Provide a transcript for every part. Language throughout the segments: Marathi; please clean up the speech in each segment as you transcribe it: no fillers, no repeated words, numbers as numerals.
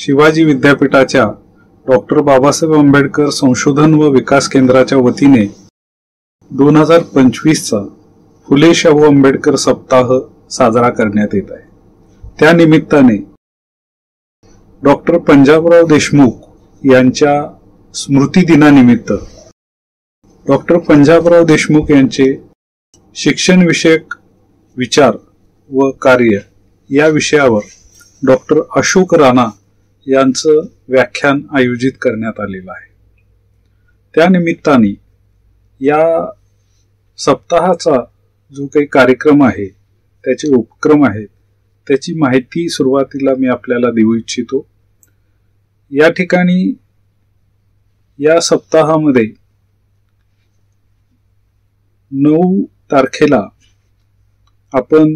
शिवाजी विद्यापीठाच्या डॉक्टर बाबासाहेब आंबेडकर संशोधन व विकास केंद्राच्या वतीने 2025चा फुले शाहू आंबेडकर सप्ताह साजरा करण्यात येत आहे। त्या निमित्ताने डॉक्टर पंजाबराव देशमुख यांच्या स्मृती दिनानिमित्त डॉक्टर पंजाबराव देशमुख यांचे शिक्षण विषयक विचार व कार्य या विषयावर डॉक्टर अशोक राणा यांचं व्याख्यान आयोजित करण्यात आलेलं आहे। त्या निमित्ताने या सप्ताहाचा जो काही कार्यक्रम आहे, त्याचे उपक्रम आहेत, त्याची माहिती सुरुवातीला मी आपल्याला देऊ इच्छितो। या ठिकाणी या सप्ताहामध्ये 9 तारखेला आपण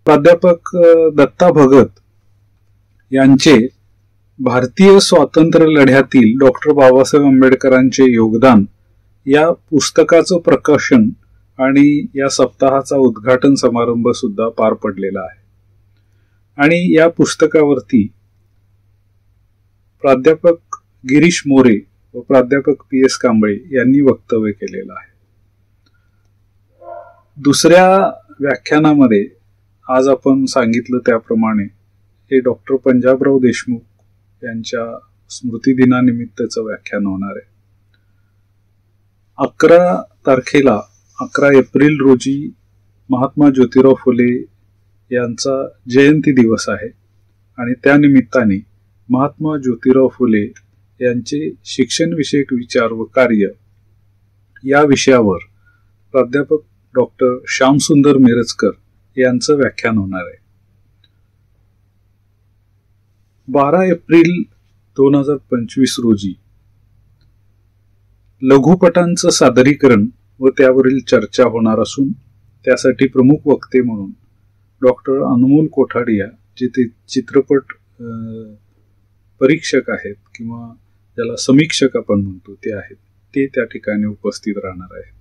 प्राध्यापक दत्ता भगत यांचे भारतीय स्वातंत्र्य लढ्यातील डॉक्टर बाबासाहेब आंबेडकरांचे योगदान या पुस्तकाचं प्रकाशन आणि या सप्ताहाचा उद्घाटन समारंभ सुद्धा पार पडलेला आहे। आणि या पुस्तकावरती प्राध्यापक गिरीश मोरे व प्राध्यापक PS कांबळे यांनी वक्तव्य केलेलं आहे। दुसऱ्या व्याख्यानामध्ये आज आपण सांगितलं त्याप्रमाणे हे डॉक्टर पंजाबराव देशमुख यांच्या स्मृती दिनानिमित्तचं व्याख्यान होणार आहे। 11 तारखेला 11 एप्रिल रोजी महात्मा ज्योतिराव फुले यांचा जयंती दिवस आहे आणि त्या निमित्ताने महात्मा ज्योतिराव फुले यांचे शिक्षण विषयक विचार व कार्य या विषयावर प्राध्यापक डॉक्टर श्यामसुंदर मिरजकर यांचं व्याख्यान होणार आहे। 12 एप्रिल 2025 रोजी लघुपटांचं सादरीकरण व त्यावरील चर्चा होणार असून त्यासाठी प्रमुख वक्ते म्हणून डॉक्टर अनमोल कोठाडिया, जे ते चित्रपट परीक्षक आहेत किंवा ज्याला समीक्षक आपण म्हणतो ते आहेत, ते त्या ठिकाणी उपस्थित राहणार आहेत।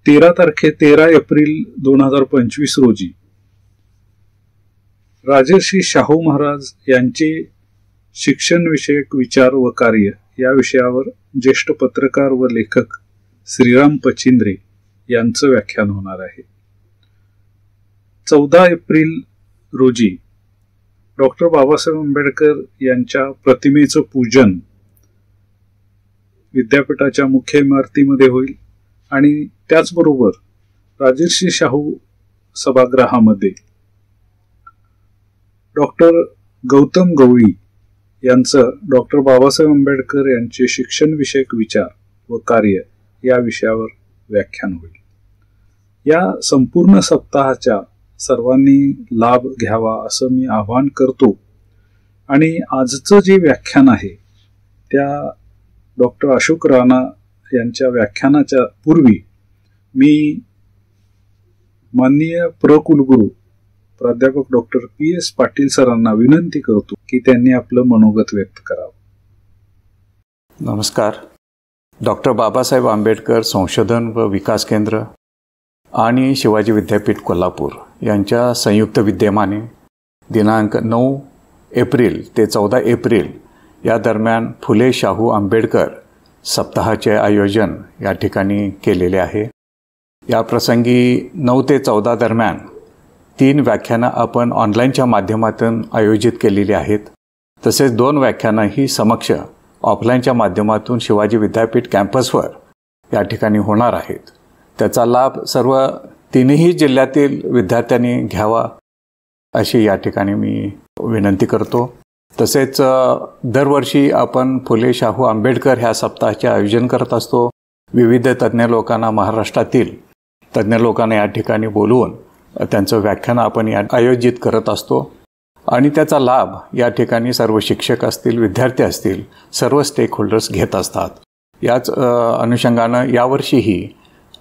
13 एप्रिल 2025 रोजी राजर्षी शाहू महाराज यांचे शिक्षण विषयक विचार व कार्य या विषयावर ज्येष्ठ पत्रकार व लेखक श्रीराम पचिंद्रे यांचं व्याख्यान होणार आहे। 14 एप्रिल रोजी डॉक्टर बाबासाहेब आंबेडकर यांच्या प्रतिमेचं पूजन विद्यापीठाच्या मुख्य इमारतीमध्ये होईल आणि त्याचबरोबर राजर्षी शाहू सभागृहामध्ये डॉक्टर गौतम गवळी यांचं डॉक्टर बाबासाहेब आंबेडकर यांचे शिक्षण विषयक विचार व कार्य या विषयावर व्याख्यान होईल। या संपूर्ण सप्ताहाच्या सर्वांनी लाभ घ्यावा असं मी आवाहन करतो। आणि आजचं जे व्याख्यान आहे त्या डॉक्टर अशोक राणा यांच्या व्याख्यानाच्या पूर्वी मी माननीय कुलगुरू प्राध्यापक डॉक्टर PS पाटील सरांना विनंती करतो की त्यांनी आपलं मनोगत व्यक्त करावं। नमस्कार। डॉक्टर बाबासाहेब आंबेडकर संशोधन व विकास केंद्र आणि शिवाजी विद्यापीठ कोल्हापूर यांच्या संयुक्त विद्यमाने दिनांक 9 एप्रिल ते 14 एप्रिल या दरम्यान फुले शाहू आंबेडकर सप्ताहाचे आयोजन या ठिकाणी केलेले आहे। या प्रसंगी 9 ते 14 दरम्यान 3 व्याख्यानं आपण ऑनलाईनच्या माध्यमातून आयोजित केलेली आहेत। तसेच 2 व्याख्यानं ही समक्ष ऑफलाईनच्या माध्यमातून शिवाजी विद्यापीठ कॅम्पसवर या ठिकाणी होणार आहेत। त्याचा लाभ सर्व 3ही जिल्ह्यातील विद्यार्थ्यांनी घ्यावा अशी या ठिकाणी मी विनंती करतो। तसेच दरवर्षी आपण फुले शाहू आंबेडकर ह्या सप्ताहाचे आयोजन करत असतो। विविध तज्ज्ञ लोकांना, महाराष्ट्रातील तज्ज्ञ लोकांना या ठिकाणी बोलवून त्यांचं व्याख्यान आपण आयोजित करत असतो आणि त्याचा लाभ या ठिकाणी सर्व शिक्षक असतील, विद्यार्थी असतील, सर्व स्टेक होल्डर्स घेत असतात। याच अनुषंगानं यावर्षीही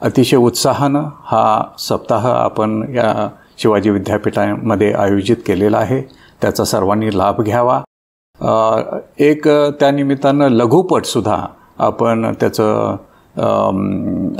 अतिशय उत्साहानं हा सप्ताह आपण या शिवाजी विद्यापीठामध्ये आयोजित केलेला आहे। त्याचा सर्वांनी लाभ घ्यावा। एक त्यानिमित्तानं लघुपटसुद्धा आपण त्याचं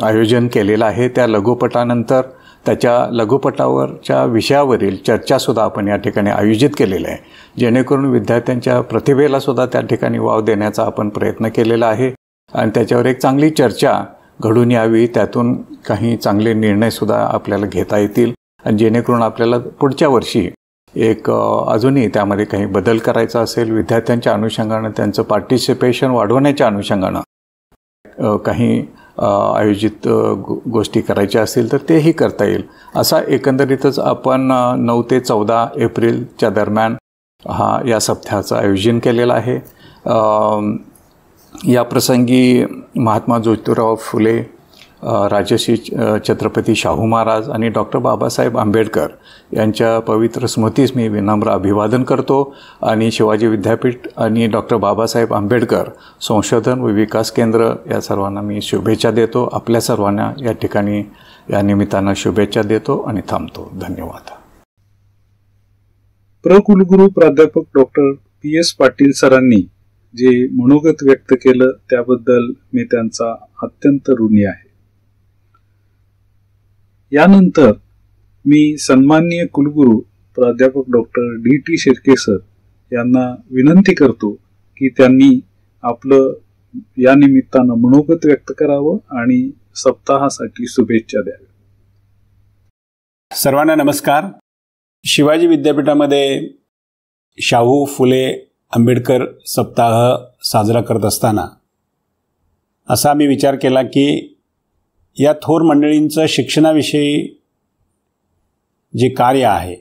आयोजन केलेलं आहे। त्या लघुपटानंतर त्याच्या लघुपटावरच्या विषयावरील चर्चासुद्धा आपण या ठिकाणी आयोजित केलेली आहे, जेणेकरून विद्यार्थ्यांच्या प्रतिभेलासुद्धा त्या ठिकाणी वाव देण्याचा आपण प्रयत्न केलेला आहे आणि त्याच्यावर एक चांगली चर्चा घडून यावी, त्यातून काही चांगले निर्णयसुद्धा आपल्याला घेता येतील आणि जेणेकरून आपल्याला पुढच्या वर्षी एक अजूनही त्यामध्ये काही बदल करायचा असेल, विद्यार्थ्यांच्या अनुषंगानं त्यांचं पार्टिसिपेशन वाढवण्याच्या अनुषंगानं काही आयोजित गोष्टी करायच्या असतील तर तेही करता येईल. असा एकंदरीतच आपण 9 ते 14 एप्रिलच्या दरम्यान या सप्ताहाचं आयोजन केलेलं आहे. या प्रसंगी महात्मा ज्योतिराव फुले, राजर्षी छत्रपती शाहू महाराज आणि डॉक्टर बाबासाहेब आंबेडकर यांच्या पवित्र स्मृतीस मी विनम्र अभिवादन करतो आणि शिवाजी विद्यापीठ आणि डॉक्टर बाबासाहेब आंबेडकर संशोधन व विकास केंद्र या सर्वांना मी शुभेच्छा देतो. आपल्या सर्वांना या ठिकाणी या निमित्तानं शुभेच्छा देतो आणि थांबतो. धन्यवाद. कुलगुरू प्राध्यापक डॉक्टर PS पाटील सरांनी जे मनोगत व्यक्त केलं त्याबद्दल मी त्यांचा अत्यंत ऋणी आहे. यानंतर मी सन्माननीय कुलगुरू प्राध्यापक डॉक्टर DT शिर्के सर यांना विनंती करतो की त्यांनी आपलं या निमित्तानं मनोगत व्यक्त करावं आणि सप्ताहासाठी शुभेच्छा द्याव्या. सर्वांना नमस्कार. शिवाजी विद्यापीठामध्ये शाहू फुले आंबेडकर सप्ताह साजरा करत असताना असा मी विचार केला की या थोर मंडळींचं शिक्षणाविषयी जे कार्य आहे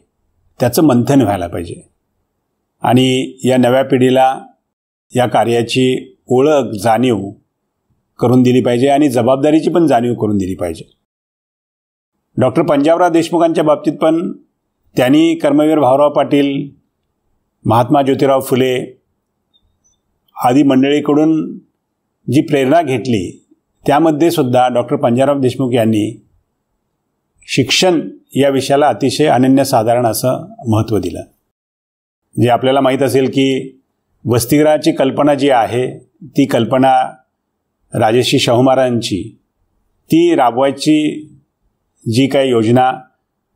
त्याचं मंथन व्हायला पाहिजे आणि या नव्या पिढीला या कार्याची ओळख, जाणीव करून दिली पाहिजे आणि जबाबदारीची पण जाणीव करून दिली पाहिजे. डॉक्टर पंजाबराव देशमुखांच्या बाबतीत पण त्यांनी कर्मवीर भाऊराव पाटील, महात्मा ज्योतिराव फुले आदी मंडळीकडून जी प्रेरणा घेतली त्यामध्ये सुद्धा डॉक्टर पंजाबराव देशमुख यांनी शिक्षण या विषयाला अतिशय अनन्यसाधारण असं महत्त्व दिलं. जे आपल्याला माहीत असेल की वसतिगृहाची कल्पना जी आहे ती कल्पना राजर्षी शाहू महाराजांची, ती राबवायची जी काही योजना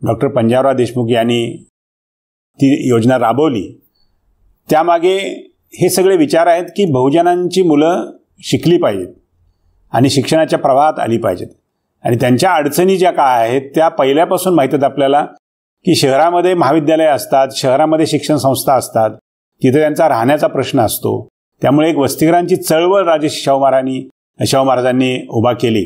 डॉक्टर पंजाबराव देशमुख यांनी ती योजना राबवली, त्यामागे हे सगळे विचार आहेत की बहुजनांची मुलं शिकली पाहिजेत आणि शिक्षणाच्या प्रवाहात आली पाहिजेत आणि त्यांच्या अडचणी ज्या काय आहेत त्या पहिल्यापासून माहीत आहेत आपल्याला की शहरामध्ये महाविद्यालय असतात, शहरामध्ये शिक्षण संस्था असतात, तिथे त्यांचा राहण्याचा प्रश्न असतो. त्यामुळे एक वसतिगृहांची चळवळ राजर्षी शाहू महाराजांनी उभा केली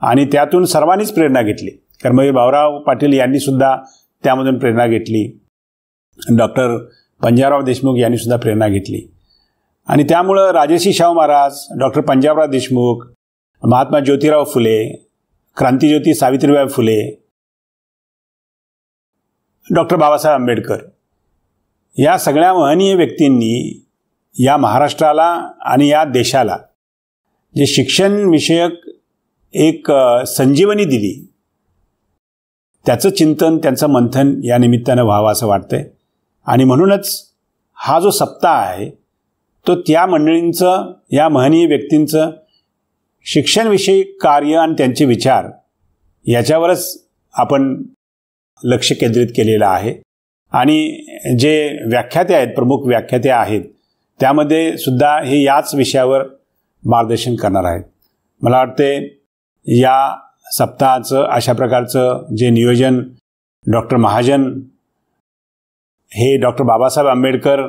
आणि त्यातून सर्वांनीच प्रेरणा घेतली. कर्मवीर भाऊराव पाटील यांनी सुद्धा त्यामधून प्रेरणा घेतली, डॉक्टर पंजाबराव देशमुख यांनी सुद्धा प्रेरणा घेतली आणि त्यामुळं राजर्षी शाहू महाराज, डॉक्टर पंजाबराव देशमुख, महात्मा ज्योतिराव फुले, क्रांतिज्योती सावित्रीबाई फुले, डॉक्टर बाबासाहेब आंबेडकर या सगळ्या महनीय व्यक्तींनी या महाराष्ट्राला आणि या देशाला जे शिक्षणविषयक एक संजीवनी दिली, त्याचं चिंतन, त्यांचं मंथन या निमित्तानं व्हावं असं वाटतंय. आणि म्हणूनच हा जो सप्ताह आहे तो त्या मंडळींचं, या महनीय व्यक्तींचं शिक्षणविषयी कार्य आणि त्यांचे विचार याच्यावरच आपण लक्ष केंद्रित केलेलं आहे. आणि जे व्याख्याते आहेत, प्रमुख व्याख्याते आहेत, त्यामध्ये सुद्धा हे याच विषयावर मार्गदर्शन करणार आहेत. मला वाटते या सप्ताहाचं अशा प्रकारचं जे नियोजन डॉक्टर महाजन हे डॉक्टर बाबासाहेब आंबेडकर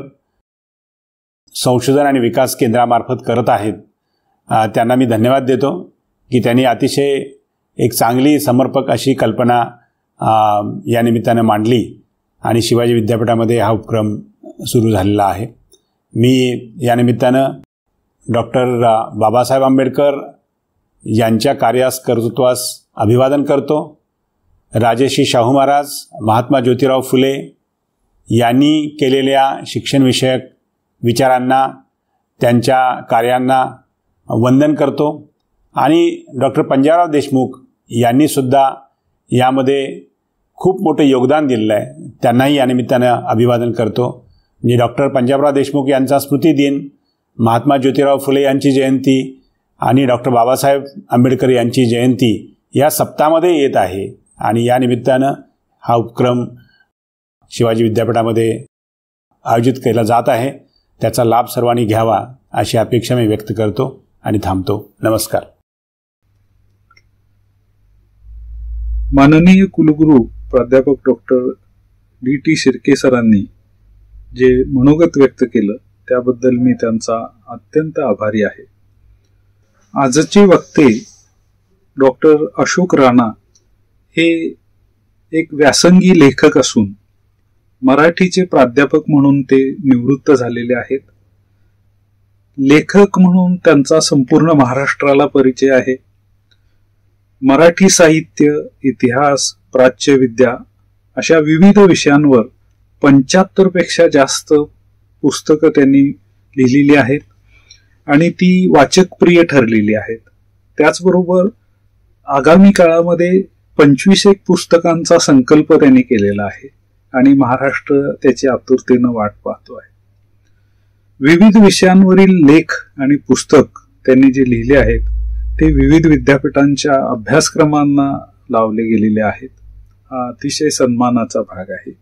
संशोधन आणि विकास केंद्रामार्फत करत आहेत, त्यांना मी धन्यवाद देतो की त्यांनी अतिशय एक चांगली समर्पक अशी कल्पना या निमित्तानं मांडली आणि शिवाजी विद्यापीठामध्ये हा उपक्रम सुरू झालेला आहे. मी या निमित्तानं डॉक्टर बाबासाहेब आंबेडकर यांच्या कार्यास, कर्तृत्वास अभिवादन करतो. राजर्षी शाहू महाराज, महात्मा ज्योतिराव फुले यांनी केलेल्या शिक्षणविषयक विचारांना, त्यांच्या कार्यांना वंदन करतो आणि डॉक्टर पंजाबराव देशमुख यांनीसुद्धा यामध्ये खूप मोठं योगदान दिलेलं आहे, त्यांनाही या निमित्तानं अभिवादन करतो. म्हणजे डॉक्टर पंजाबराव देशमुख यांचा स्मृतिदिन, महात्मा ज्योतिराव फुले यांची जयंती आणि डॉक्टर बाबासाहेब आंबेडकर यांची जयंती या सप्ताहामध्ये येत आहे आणि या निमित्तानं हा उपक्रम शिवाजी विद्यापीठामध्ये आयोजित केला जात आहे. त्याचा लाभ सर्वांनी घ्यावा अशी अपेक्षा मी व्यक्त करतो आणि थांबतो. नमस्कार. माननीय कुलगुरू प्राध्यापक डॉक्टर डी.टी. शिर्के सरांनी जे मनोगत व्यक्त केलं त्याबद्दल मी त्यांचा अत्यंत आभारी आहे. आजचे वक्ते डॉक्टर अशोक राणा हे एक व्यासंगी लेखक असून मराठीचे प्राध्यापक म्हणून ते निवृत्त झालेले आहेत. लेखक म्हणून त्यांचा संपूर्ण महाराष्ट्राला परिचय आहे. मराठी साहित्य, इतिहास, प्राच्यविद्या अशा विविध विषयांवर 75 पेक्षा जास्त पुस्तकं त्यांनी लिहिलेली आहेत आणि ती वाचकप्रिय ठरलेली आहेत. त्याचबरोबर आगामी काळामध्ये 25 पुस्तकांचा संकल्प त्यांनी केलेला आहे आणि महाराष्ट्र त्याची आतुरतेनं वाट पाहतो आहे. विविध विषयांवरील लेख आणि पुस्तक त्यांनी जे लिहिले आहेत ते विविध विद्यापीठांच्या अभ्यासक्रमांना लावले गेलेले आहेत. हा अतिशय सन्मानाचा भाग आहे.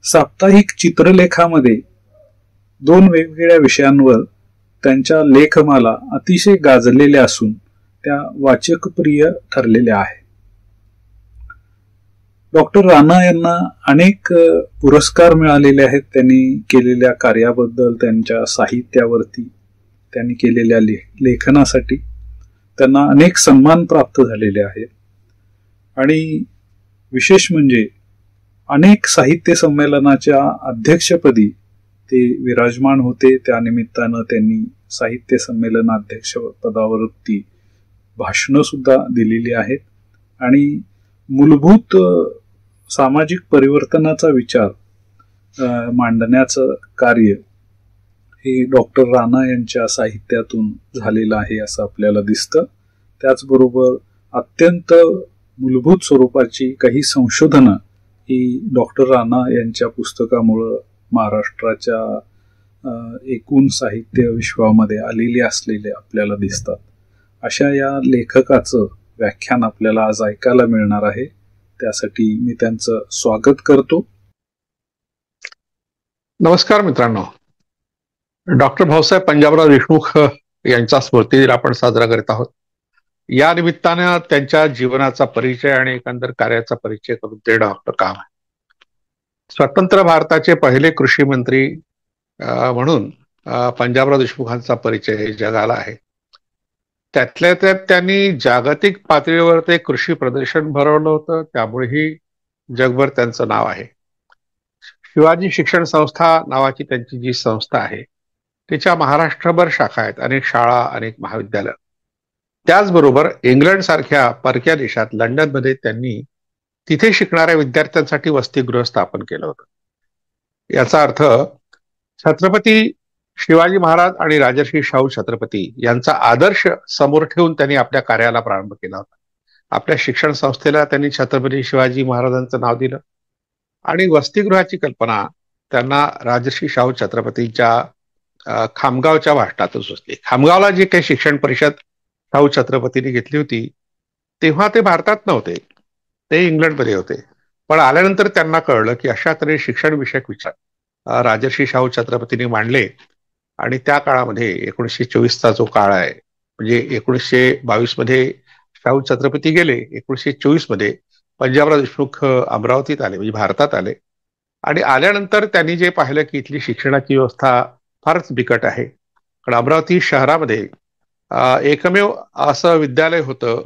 साप्ताहिक चित्रलेखामध्ये 2 वेगवेगळ्या विषयांवर त्यांच्या लेखमाला अतिशय गाजलेल्या असून त्या वाचकप्रिय ठरलेल्या आहेत. डॉक्टर राणा यांना अनेक पुरस्कार मिळालेले आहेत. त्यांनी केलेल्या कार्याबद्दल, त्यांच्या साहित्यावरती, त्यांनी केलेल्या लेखनासाठी त्यांना अनेक सन्मान प्राप्त झालेले आहेत. आणि विशेष म्हणजे अनेक साहित्य संमेलनाच्या अध्यक्षपदी ते विराजमान होते. त्यानिमित्तानं त्यांनी साहित्य संमेलन अध्यक्ष पदावरती भाषणं सुद्धा दिलेली आहेत आणि मूलभूत सामाजिक परिवर्तनाचा विचार मांडण्याचं कार्य हे डॉक्टर राणा यांच्या साहित्यातून झालेलं आहे असं आपल्याला दिसतं. त्याचबरोबर अत्यंत मूलभूत स्वरूपाची काही संशोधनं ही डॉक्टर राणा यांच्या पुस्तकामुळं महाराष्ट्राच्या एकूण साहित्य विश्वामध्ये आलेली असलेले आपल्याला दिसतात. अशा या लेखकाचं व्याख्यान आपल्याला आज ऐकायला मिळणार आहे. त्यासाठी मी त्यांचं स्वागत करतो. नमस्कार मित्रांनो. डॉक्टर भाऊसाहेब पंजाबराव देशमुख यांचा स्मृतिदिन आपण साजरा करत आहोत. या निमित्तानं त्यांच्या जीवनाचा परिचय आणि एकंदर कार्याचा परिचय करून देणं आपलं काम आहे. स्वतंत्र भारताचे पहिले कृषी मंत्री म्हणून पंजाबराव देशमुखांचा परिचय जगाला आहे. त्यातल्या त्यात त्यांनी जागतिक पातळीवर ते कृषी प्रदर्शन भरवलं होतं, त्यामुळेही जगभर त्यांचं नाव आहे. शिवाजी शिक्षण संस्था नावाची त्यांची जी संस्था आहे त्याच्या महाराष्ट्रभर शाखा आहेत, अनेक शाळा, अनेक महाविद्यालय. त्याचबरोबर इंग्लंड सारख्या परक्या देशात लंडनमध्ये त्यांनी तिथे शिकणाऱ्या विद्यार्थ्यांसाठी वसतिगृह स्थापन केलं होतं. याचा अर्थ छत्रपती शिवाजी महाराज आणि राजर्षी शाहू छत्रपती यांचा आदर्श समोर ठेवून त्यांनी आपल्या कार्याला प्रारंभ केला होता. आपल्या शिक्षण संस्थेला त्यांनी छत्रपती शिवाजी महाराजांचं नाव दिलं आणि वसतिगृहाची कल्पना त्यांना राजर्षी शाहू छत्रपतींच्या खामगावच्या भाषणातून सुचली. खामगावला जी काही शिक्षण परिषद शाहू छत्रपतींनी घेतली होती तेव्हा ते भारतात नव्हते, ते इंग्लंडमध्ये होते. पण आल्यानंतर त्यांना कळलं की अशा तऱ्हे शिक्षण विषयक विचार राजर्षी शाहू छत्रपतींनी मांडले आणि त्या काळामध्ये 1924चा जो काळ आहे, म्हणजे 1922 मध्ये शाहू छत्रपती गेले, 1924 मध्ये पंजाबराव देशमुख अमरावतीत आले, म्हणजे भारतात आले. आणि आल्यानंतर त्यांनी जे पाहिलं की इथली शिक्षणाची व्यवस्था फारच बिकट आहे. कारण अमरावती शहरामध्ये एकमेव असं विद्यालय होतं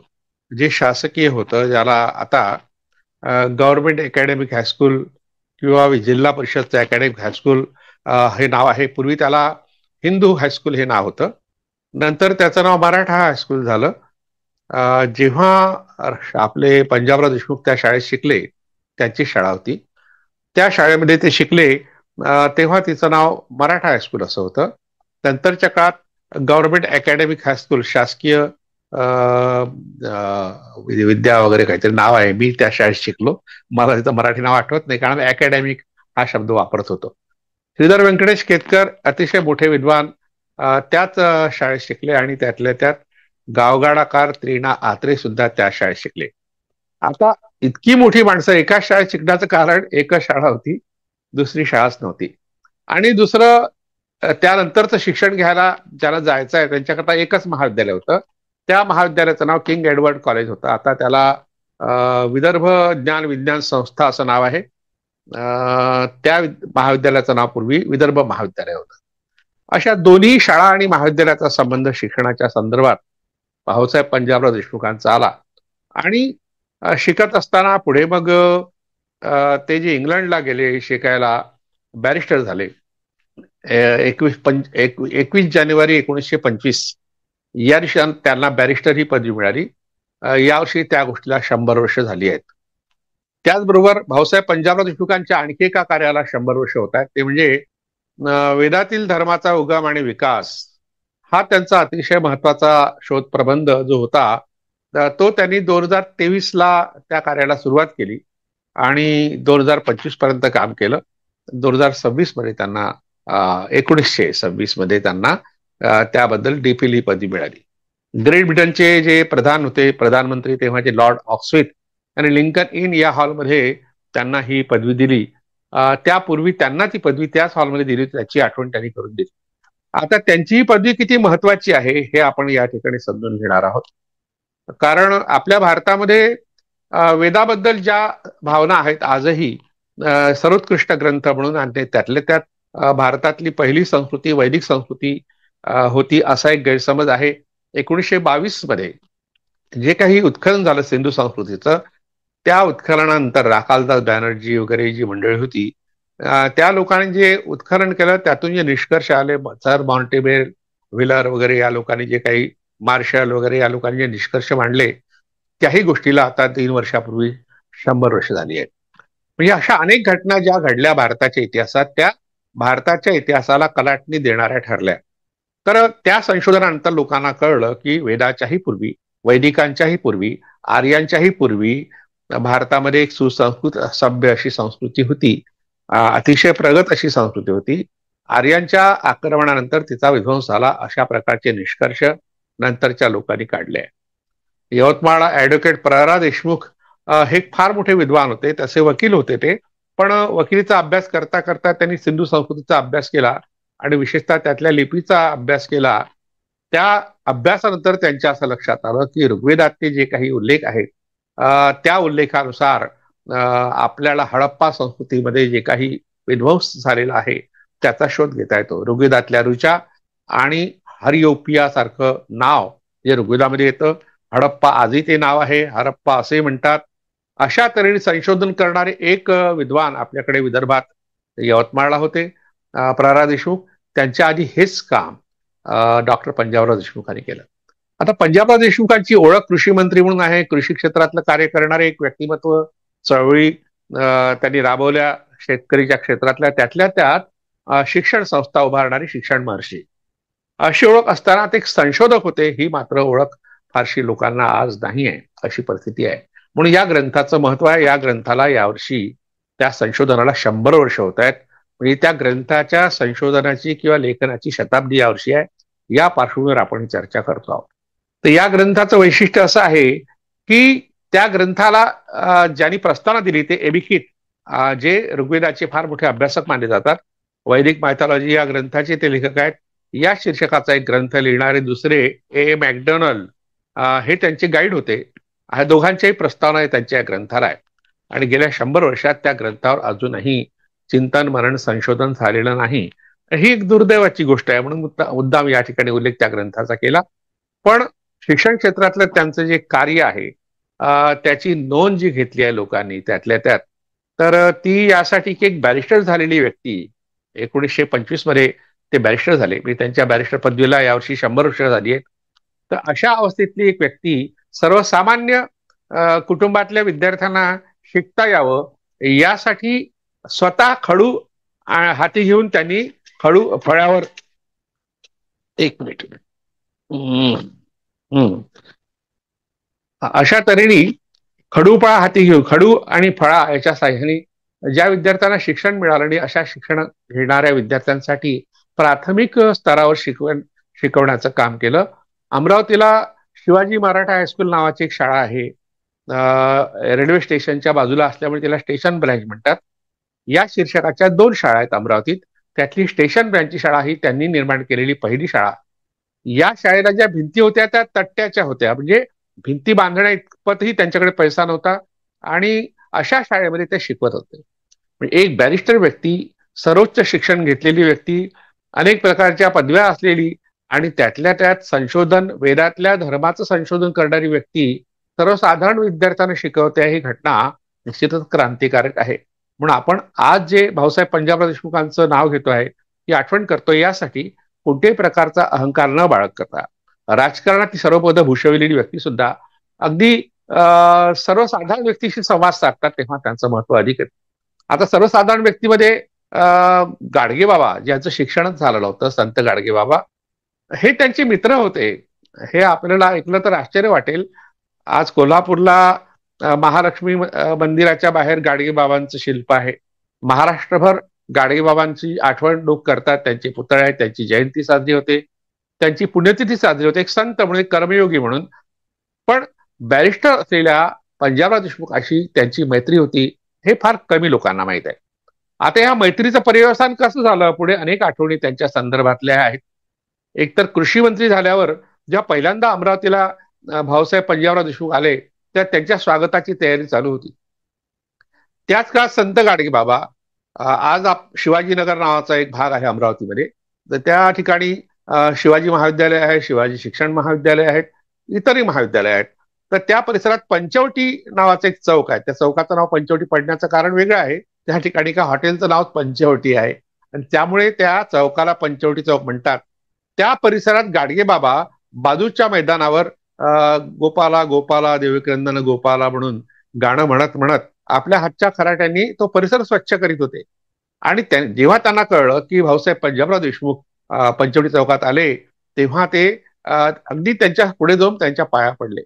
जे शासकीय होतं, ज्याला आता गव्हर्नमेंट अकॅडमिक हायस्कूल किंवा जिल्हा परिषदचं अकॅडमिक हायस्कूल हे नाव आहे. पूर्वी त्याला हिंदू हायस्कूल हे नाव होतं, नंतर त्याचं नाव मराठा हायस्कूल झालं. जेव्हा आपले पंजाबराव देशमुख त्या शाळेत शिकले, त्यांची शाळा होती, त्या शाळेमध्ये ते शिकले तेव्हा तिचं नाव मराठा हायस्कूल असं होतं. नंतरच्या काळात गव्हर्नमेंट अकॅडमिक हायस्कूल, शासकीय विद्या वगैरे काहीतरी नाव आहे. मी त्या शाळेत शिकलो, मला तिथं मराठी नाव आठवत नाही कारण अकॅडमिक हा शब्द वापरत होतो. श्रीधर व्यंकटेश केतकर अतिशय मोठे विद्वान त्याच शाळेत शिकले आणि त्यातल्या त्यात गावगाडाकार त्रिणा आत्रे सुद्धा त्या शाळेत शिकले. आता इतकी मोठी माणसं एकाच शाळेत शिकण्याचं कारण एकच शाळा होती, दुसरी शाळाच नव्हती. आणि दुसरं त्यानंतरचं शिक्षण घ्यायला ज्याला जायचं आहे त्यांच्याकरता एकच महाविद्यालय होतं. त्या महाविद्यालयाचं नाव किंग एडवर्ड कॉलेज होतं. आता त्याला विदर्भ ज्ञान विज्ञान संस्था असं नाव आहे. त्या महाविद्यालयाचं नाव पूर्वी विदर्भ महाविद्यालय होतं. अशा दोन्ही शाळा आणि महाविद्यालयाचा संबंध शिक्षणाच्या संदर्भात भाऊसाहेब पंजाबराव देशमुखांचा आला. आणि शिकत असताना पुढे मग ते जे इंग्लंडला गेले शिकायला, बॅरिस्टर झाले. 21 जानेवारी 1925 या दिवशी त्यांना बॅरिस्टर ही पदवी मिळाली. यावर्षी त्या गोष्टीला 100 वर्ष झाली आहेत. त्याचबरोबर भाऊसाहेब पंजाबराव देशमुखांच्या आणखी एका कार्याला 100 वर्ष होत आहेत. ते म्हणजे वेदातील धर्माचा उगम आणि विकास हा त्यांचा अतिशय महत्वाचा शोध प्रबंध जो होता तो त्यांनी 2023ला त्या कार्याला सुरुवात केली आणि 2025 पर्यंत काम केलं. 2026 मध्ये त्यांना 1926 मध्ये त्यांना त्याबद्दल डीफिल ही पदवी मिळाली. ग्रेट ब्रिटनचे जे प्रधान होते, प्रधानमंत्री तेव्हाचे लॉर्ड ऑक्सविथ आणि लिंकन इन या हॉलमध्ये त्यांना ही पदवी दिली. त्यापूर्वी त्यांना ती पदवी त्याच हॉलमध्ये दिली, त्याची आठवण त्यांनी करून दिली. आता त्यांची ही पदवी किती महत्वाची आहे हे आपण या ठिकाणी समजून घेणार आहोत. कारण आपल्या भारतामध्ये वेदाबद्दल ज्या भावना आहेत आजही सर्वोत्कृष्ट ग्रंथ म्हणून आणि त्यातल्या त्यात भारतातली पहिली संस्कृती वैदिक संस्कृती होती असा एक गैरसमज आहे. 1922 मध्ये जे काही उत्खनन झालं सिंधू संस्कृतीचं, त्या उत्खननानंतर राखालदास बॅनर्जी वगैरे जी मंडळी होती त्या लोकांनी जे उत्खनन केलं त्यातून जे निष्कर्ष आले, सर मॉन्टेबेल व्हिलर वगैरे या लोकांनी जे काही, मार्शल वगैरे या लोकांनी जे निष्कर्ष मांडले त्याही गोष्टीला आता 3 वर्षापूर्वी 100 वर्ष झाली आहेत. म्हणजे अशा अनेक घटना ज्या घडल्या भारताच्या इतिहासात त्या भारताच्या इतिहासाला कलाटणी देणाऱ्या ठरल्या. तर त्या संशोधनानंतर लोकांना कळलं की वेदाच्याही पूर्वी, वैदिकांच्याही पूर्वी, आर्यांच्याही पूर्वी भारतामध्ये एक सुसंस्कृत सभ्य अशी संस्कृती होती, अतिशय प्रगत अशी संस्कृती होती. आर्यांच्या आक्रमणानंतर तिचा विध्वंस झाला अशा प्रकारचे निष्कर्ष नंतरच्या लोकांनी काढले. यवतमाळ ऍडव्होकेट प्रहरा देशमुख हे फार मोठे विद्वान होते, तसे वकील होते ते. पण वकिलीचा अभ्यास करता करता त्यांनी सिंधू संस्कृतीचा अभ्यास केला आणि विशेषतः त्यातल्या लिपीचा अभ्यास केला. त्या अभ्यासानंतर त्यांच्या असं लक्षात आलं की ऋग्वेदातले जे काही उल्लेख आहेत त्या उल्लेखानुसार आपल्याला हडप्पा संस्कृतीमध्ये जे काही विध्वंस झालेला आहे त्याचा शोध घेता येतो. ऋग्वेदातल्या ऋचा आणि हरिओपिया सारखं नाव जे ऋग्वेदामध्ये येतं, हडप्पा आजही ते नाव आहे, हरप्पा असे म्हणतात. अशा तऱ्हेने संशोधन करणारे एक विद्वान आपल्याकडे विदर्भात यवतमाळला होते, प्रहरा देशमुख. त्यांच्या आधी हेच काम डॉक्टर पंजाबराव देशमुखांनी केलं. आता पंजाबराव देशमुखांची ओळख कृषी मंत्री म्हणून आहे. कृषी क्षेत्रातलं कार्य करणारे एक व्यक्तिमत्व, चळवळी त्यांनी राबवल्या शेतकरीच्या क्षेत्रातल्या, त्यातल्या त्यात शिक्षण संस्था उभारणारी शिक्षण महर्षी अशी ओळख असताना ते एक संशोधक होते, ही मात्र ओळख फारशी लोकांना आज नाही आहे अशी परिस्थिती आहे. म्हणून या ग्रंथाचं महत्व आहे. या ग्रंथाला यावर्षी त्या संशोधनाला 100 वर्ष होत आहेत. म्हणजे त्या ग्रंथाच्या संशोधनाची किंवा लेखनाची शताब्दी यावर्षी आहे. या पार्श्वभूमीवर आपण चर्चा करतो आहोत. तर या ग्रंथाचं वैशिष्ट्य असं आहे की त्या ग्रंथाला ज्यांनी प्रस्तावना दिली ते एबिकिट, जे ऋग्वेदाचे फार मोठे अभ्यासक मानले जातात. वैदिक मायथॉलॉजी या ग्रंथाचे ते लेखक आहेत. या शीर्षकाचा एक ग्रंथ लिहिणारे दुसरे ए मॅकडोनल हे त्यांचे गाईड होते. ह्या दोघांच्याही प्रस्तावना त्यांच्या ग्रंथाला आहे. आणि गेल्या 100 वर्षात त्या ग्रंथावर अजूनही चिंतन मनन संशोधन झालेलं नाही. ही एक दुर्दैवाची गोष्ट आहे. म्हणून मुद्दाम या ठिकाणी उल्लेख त्या ग्रंथाचा केला. पण शिक्षण क्षेत्रातलं त्यांचं जे कार्य आहे त्याची नोंद जी घेतली आहे लोकांनी त्यातल्या त्यात, तर ती यासाठी की एक बॅरिस्टर झालेली व्यक्ती 1925 मध्ये ते बॅरिस्टर झाले. म्हणजे त्यांच्या बॅरिस्टर पदवीला यावर्षी 100 वर्ष झाली आहेत. तर अशा अवस्थेतली एक व्यक्ती सर्वसामान्य कुटुंबातल्या विद्यार्थ्यांना शिकता यावं यासाठी स्वतः खडू हाती घेऊन त्यांनी खडू फळ्यावर, एक मिनिट, अशा तऱ्हेने खडूफळा हाती घेऊन, खडू आणि फळा याच्या साह्याने ज्या विद्यार्थ्यांना शिक्षण मिळालं नाही अशा शिक्षण घेणाऱ्या विद्यार्थ्यांसाठी प्राथमिक स्तरावर शिकवण्याचं काम केलं. अमरावतीला शिवाजी मराठा हायस्कूल नावाची एक शाळा आहे. रेल्वे स्टेशनच्या बाजूला असल्यामुळे त्याला स्टेशन ब्रँच म्हणतात. या शीर्षकाच्या 2 शाळा आहेत अमरावतीत. त्यातली स्टेशन ब्रँचची शाळा ही त्यांनी निर्माण केलेली पहिली शाळा. या शाळेला ज्या भिंती होत्या त्या तट्ट्याच्या होत्या, म्हणजे भिंती बांधण्या इतपतही त्यांच्याकडे पैसा नव्हता आणि अशा शाळेमध्ये ते शिकवत होते. म्हणजे एक बॅरिस्टर व्यक्ती, सर्वोच्च शिक्षण घेतलेली व्यक्ती, अनेक प्रकारच्या पदव्या असलेली आणि त्यातल्या त्यात संशोधन, वेदातल्या धर्माचं संशोधन करणारी व्यक्ती सर्वसाधारण विद्यार्थ्यांना शिकवते, ही घटना निश्चितच क्रांतिकारक आहे. म्हणून आपण आज जे भाऊसाहेब पंजाबराव देशमुखांचं नाव घेतोय, ही आठवण करतोय यासाठी कोणत्याही प्रकारचा अहंकार न बाळगता राजकारणात ती सर्व पदं भूषविलेली व्यक्ती सुद्धा अगदी सर्वसाधारण व्यक्तीशी संवाद साधतात, तेव्हा त्यांचं महत्व अधिक आहे. आता सर्वसाधारण व्यक्तीमध्ये गाडगे बाबा, ज्यांचं शिक्षणच झालेलं होतं, संत गाडगे बाबा हे त्यांचे मित्र होते. हे आपल्याला ऐकलं तर आश्चर्य वाटेल. आज कोल्हापूरला महालक्ष्मी मंदिराच्या बाहेर गाडगे बाबांचं शिल्प आहे. महाराष्ट्रभर गाडगे बाबांची आठवण लोक करतात, त्यांचे पुतळे आहेत, त्यांची जयंती साजरी होते, त्यांची पुण्यतिथी साजरी होते, एक संत म्हणून, एक कर्मयोगी म्हणून. पण बॅरिस्टर असलेल्या पंजाबराव देशमुख अशी त्यांची मैत्री होती, हे फार कमी लोकांना माहीत आहे. आता या मैत्रीचं पर्यवसान कसं झालं, पुढे अनेक आठवणी त्यांच्या संदर्भातल्या आहेत. एकतर कृषी मंत्री झाल्यावर जेव्हा पहिल्यांदा अमरावतीला भाऊसाहेब पंजाबराव देशमुख आले, त्या त्यांच्या स्वागताची तयारी चालू होती. त्याच काळात संत गाडगे बाबा, आज शिवाजीनगर नावाचा एक भाग आहे अमरावतीमध्ये, तर त्या ठिकाणी शिवाजी महाविद्यालय आहे, शिवाजी शिक्षण महाविद्यालय आहेत, इतरही महाविद्यालय आहेत. तर त्या परिसरात पंचवटी नावाचं एक चौक आहे. त्या चौकाचं नाव पंचवटी पडण्याचं कारण वेगळं आहे. त्या ठिकाणी का हॉटेलचं नाव पंचवटी आहे आणि त्यामुळे त्या चौकाला पंचवटी चौक म्हणतात. त्या परिसरात गाडगे बाबा बाजूच्या मैदानावर गोपाला गोपाला देवकीनंदन गोपाला म्हणून गाणं म्हणत म्हणत आपल्या हातच्या खराट्यांनी तो परिसर स्वच्छ करीत होते. आणि जेव्हा त्यांना कळलं की भाऊसाहेब पंजाबराव देशमुख पंचवटी चौकात आले, तेव्हा ते अगदी त्यांच्या पुढे जाऊन त्यांच्या पाया पडले.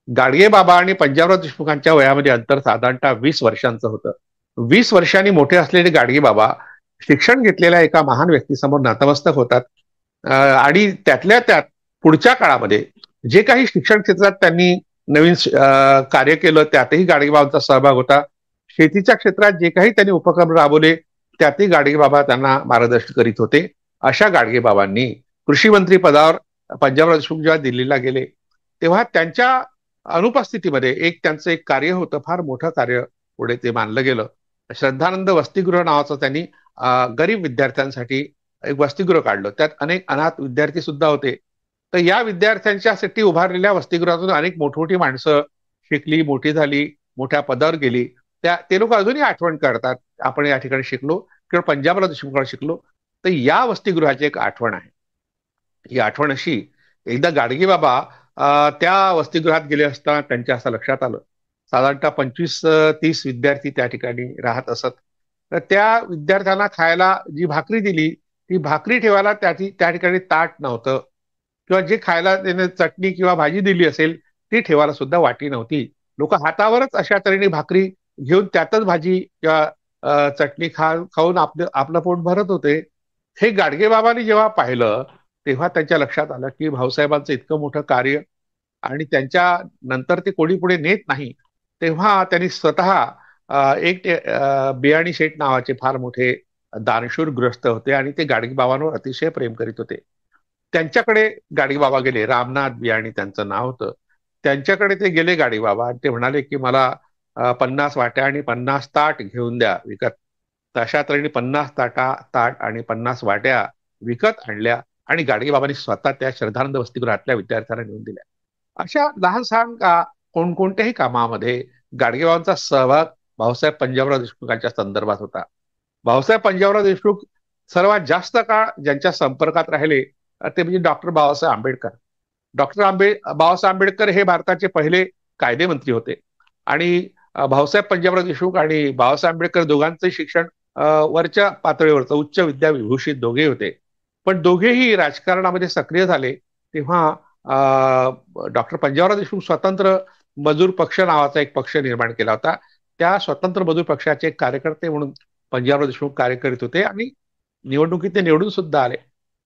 गाडगे बाबा आणि पंजाबराव देशमुखांच्या वयामध्ये अंतर साधारणतः 20 वर्षांचं होतं. 20 वर्षांनी मोठे असलेले गाडगे बाबा शिक्षण घेतलेल्या एका महान व्यक्तीसमोर नतमस्तक होतात. आणि त्यातल्या त्यात पुढच्या काळामध्ये जे काही शिक्षण क्षेत्रात त्यांनी नवीन कार्य केलं, त्यातही गाडगेबाबांचा सहभाग होता. शेतीच्या क्षेत्रात जे काही त्यांनी उपक्रम राबवले, त्यातही गाडगेबाबा त्यांना मार्गदर्शन करीत होते. अशा गाडगेबाबांनी कृषी मंत्री पदावर पंजाबराव देशमुख जेव्हा दिल्लीला गेले, तेव्हा त्यांच्या अनुपस्थितीमध्ये त्यांचं एक कार्य होतं, फार मोठं कार्य पुढे ते मानलं गेलं. श्रद्धानंद वसतिगृह नावाचं त्यांनी गरीब विद्यार्थ्यांसाठी एक वसतिगृह काढलं. त्यात अनेक अनाथ विद्यार्थी सुद्धा होते. तर या विद्यार्थ्यांच्यासाठी उभारलेल्या वसतिगृहातून अनेक मोठमोठी माणसं शिकली, मोठी झाली, मोठ्या पदावर गेली. ते लोक अजूनही आठवण करतात, आपण या ठिकाणी शिकलो किंवा पंजाबराव देशमुखांना शिकलो. तर या वसतिगृहाची एक आठवण आहे. ही आठवण अशी, एकदा गाडगे बाबा त्या वसतिगृहात गेले असता त्यांच्या असं लक्षात आलं, साधारणतः 25-30 विद्यार्थी त्या ठिकाणी राहत असत. तर त्या विद्यार्थ्यांना खायला जी भाकरी दिली, ती भाकरी ठेवायला त्या ठिकाणी ताट नव्हतं, किंवा जे खायला त्याने चटणी किंवा भाजी दिली असेल ती ठेवायला सुद्धा वाटी नव्हती. लोक हातावरच अशा तऱ्हेने भाकरी घेऊन त्यातच भाजी किंवा चटणी खाऊन आपलं पोट भरत होते. हे गाडगे बाबांनी जेव्हा पाहिलं, तेव्हा त्यांच्या लक्षात आलं की भाऊसाहेबांचं इतकं मोठं कार्य आणि त्यांच्या नंतर ते कोणी पुढे नेत नाही. तेव्हा त्यांनी स्वतः एक बियाणी शेठ नावाचे फार मोठे दानशूर गृहस्थ होते आणि ते गाडगे बाबांवर अतिशय प्रेम करीत होते. त्यांच्याकडे गाडगे बाबा गेले. रामनाथ बियाणी त्यांचं नाव होतं. त्यांच्याकडे ते गेले गाडगे बाबा आणि ते म्हणाले की मला 50 वाट्या आणि 50 ताट घेऊन द्या विकत. तशा तऱ्हेने 50 ताट आणि 50 वाट्या विकत आणल्या आणि गाडगे बाबांनी स्वतः त्या श्रद्धानंद वसतिगृहातल्या विद्यार्थ्यांना नेऊन दिल्या. अशा लहान सहान कोणत्याही कामामध्ये गाडगेबाबांचा सहभाग भाऊसाहेब पंजाबराव देशमुखांच्या संदर्भात होता. भाऊसाहेब पंजाबराव देशमुख सर्वात जास्त काळ ज्यांच्या संपर्कात राहिले ते म्हणजे डॉक्टर बाबासाहेब आंबेडकर. बाबासाहेब आंबेडकर हे भारताचे पहिले कायदेमंत्री होते आणि भाऊसाहेब पंजाबराव देशमुख आणि बाबासाहेब आंबेडकर दोघांचे शिक्षण वरच्या पातळीवरचं उच्च विद्याविभूषित दोघे होते. पण दोघेही राजकारणामध्ये सक्रिय झाले तेव्हा डॉक्टर पंजाबराव देशमुख स्वतंत्र मजूर पक्ष नावाचा एक पक्ष निर्माण केला होता. त्या स्वतंत्र मजूर पक्षाचे कार्यकर्ते म्हणून पंजाबराव देशमुख कार्य करीत होते आणि निवडणुकीत ते निवडून सुद्धा आले.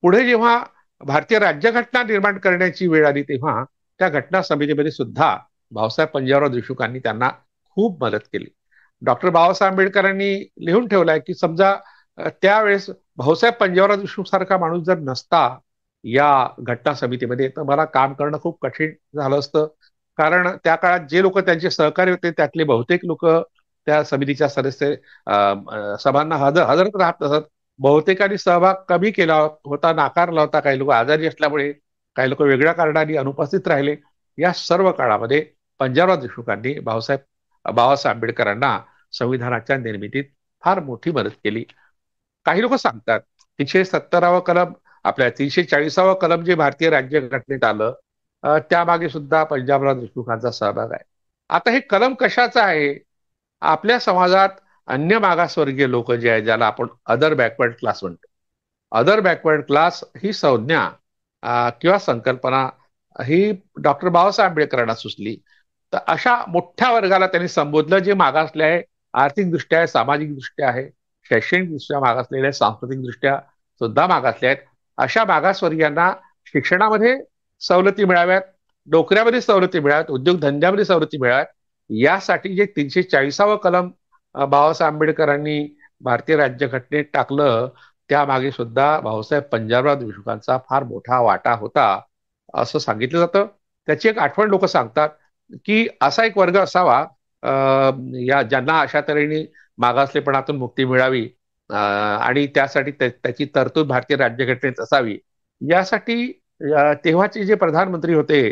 पुढे जेव्हा भारतीय राज्यघटना निर्माण करण्याची वेळ आली, तेव्हा त्या घटना समितीमध्ये सुद्धा भाऊसाहेब पंजाबराव देशमुखांनी त्यांना खूप मदत केली. डॉक्टर बाबासाहेब आंबेडकरांनी लिहून ठेवलाय की समजा त्यावेळेस भाऊसाहेब पंजाबराव देशमुख सारखा माणूस जर नसता या घटना समितीमध्ये तर मला काम करणं खूप कठीण झालं असतं. कारण त्या काळात जे लोक त्यांचे सहकारी होते त्यातले बहुतेक लोक त्या समितीच्या सदस्य सभांना हजर राहत नसत. बहुतेकांनी सहभाग कमी केला होता, नाकारला होता. काही लोक आजारी असल्यामुळे, काही लोक वेगळ्या कारणाने अनुपस्थित राहिले. या सर्व काळामध्ये पंजाबराव देशमुखांनी बाबासाहेब आंबेडकरांना संविधानाच्या निर्मितीत फार मोठी मदत केली. काही लोक सांगतात 370वा कलम, आपल्या 340वा कलम जे भारतीय राज्यघटनेत आलं त्यामागे सुद्धा पंजाबराव देशमुखांचा सहभाग आहे. आता हे कलम कशाचं आहे? आपल्या समाजात अन्य मागासवर्गीय लोक जे आहे, ज्याला आपण अदर बॅकवर्ड क्लास म्हणतो, अदर बॅकवर्ड क्लास ही संज्ञा किंवा संकल्पना ही डॉक्टर बाबासाहेब आंबेडकरांना सुचली. तर अशा मोठ्या वर्गाला त्यांनी संबोधलं जे मागासले आहे, आर्थिकदृष्ट्या आहे, सामाजिकदृष्ट्या आहे, शैक्षणिकदृष्ट्या मागासलेले, सांस्कृतिकदृष्ट्या सुद्धा मागासले आहेत. अशा मागासवर्गीयांना शिक्षणामध्ये सवलती मिळाव्यात, नोकऱ्यामध्ये सवलती मिळाव्यात, उद्योगधंद्यामध्ये सवलती मिळाव्यात, यासाठी जे 340वा कलम बाबासाहेब आंबेडकरांनी भारतीय राज्यघटनेत टाकलं त्यामागे सुद्धा भाऊसाहेब पंजाबराव देशमुखांचा फार मोठा वाटा होता असं सांगितलं जातं. त्याची एक आठवण लोक सांगतात की असा एक वर्ग असावा या ज्यांना अशा तऱ्हेने मागासलेपणातून मुक्ती मिळावी आणि त्यासाठी त्याची तरतूद भारतीय राज्यघटनेत असावी, यासाठी तेव्हाचे जे प्रधानमंत्री होते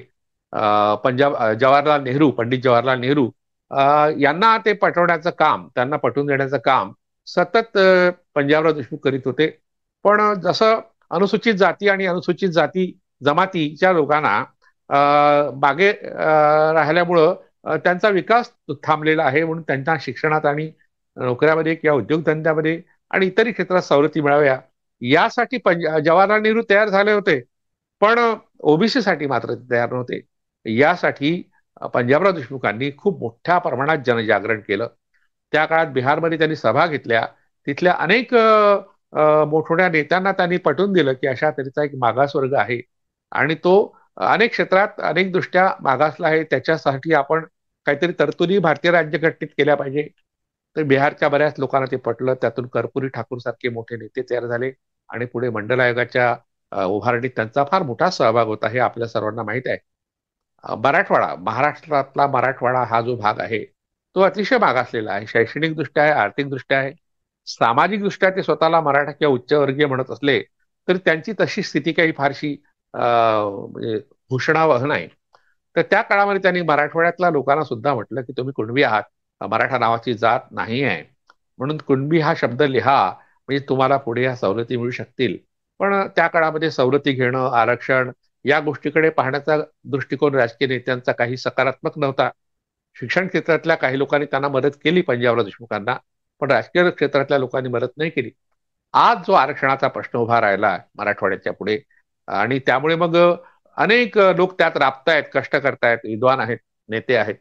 पंडित जवाहरलाल नेहरू यांना ते पटवण्याचं काम, त्यांना पटवून देण्याचं काम सतत पंजाबराव देशमुख करीत होते. पण जसं अनुसूचित जाती आणि अनुसूचित जाती जमातीच्या लोकांना मागे राहिल्यामुळं त्यांचा विकास थांबलेला आहे, म्हणून त्यांना शिक्षणात आणि नोकऱ्यामध्ये किंवा उद्योगधंद्यामध्ये आणि इतरही क्षेत्रात सवलती मिळाव्या यासाठी जवाहरलाल नेहरू तयार झाले होते. पण ओबीसीसाठी मात्र तयार नव्हते. यासाठी पंजाबराव देशमुखांनी खूप मोठ्या प्रमाणात जनजागरण केलं. त्या काळात बिहारमध्ये त्यांनी सभा घेतल्या. तिथल्या अनेक मोठमोठ्या नेत्यांना त्यांनी पटवून दिलं की अशा तऱ्हेचा एक मागासवर्ग आहे आणि तो अनेक क्षेत्रात अनेक दृष्ट्या मागासला आहे, त्याच्यासाठी आपण काहीतरी तरतुदी भारतीय राज्यघटनेत केल्या पाहिजे. तर बिहारच्या बऱ्याच लोकांना ते पटलं. त्यातून कर्पूरी ठाकूर सारखे मोठे नेते तयार झाले आणि पुढे मंडल आयोगाच्या उभारणीत त्यांचा फार मोठा सहभाग होता, हे आपल्या सर्वांना माहीत आहे. मराठवाडा, महाराष्ट्रातला मराठवाडा हा जो भाग आहे तो अतिशय मागासलेला आहे. शैक्षणिकदृष्ट्या आहे, आर्थिकदृष्ट्या आहे, सामाजिकदृष्ट्या ते स्वतःला मराठा किंवा उच्चवर्गीय म्हणत असले तरी त्यांची तशी स्थिती काही फारशी म्हणजे भूषणावह नाही. तर त्या काळामध्ये त्यांनी मराठवाड्यातल्या लोकांना सुद्धा म्हटलं की तुम्ही कुणबी आहात, मराठा नावाची जात नाही आहे, म्हणून कुणबी हा शब्द लिहा, म्हणजे तुम्हाला पुढे या सवलती मिळू शकतील. पण त्या काळामध्ये सवलती घेणं, आरक्षण या गोष्टीकडे पाहण्याचा दृष्टिकोन राजकीय नेत्यांचा काही सकारात्मक नव्हता. शिक्षण क्षेत्रातल्या काही लोकांनी त्यांना मदत केली पंजाबराव देशमुखांना, पण राजकीय क्षेत्रातल्या लोकांनी मदत नाही केली. आज जो आरक्षणाचा प्रश्न उभा राहिला मराठवाड्याच्या पुढे आणि त्यामुळे मग अनेक लोक त्यात राबतायत, कष्ट करतायत, विद्वान आहेत, नेते आहेत,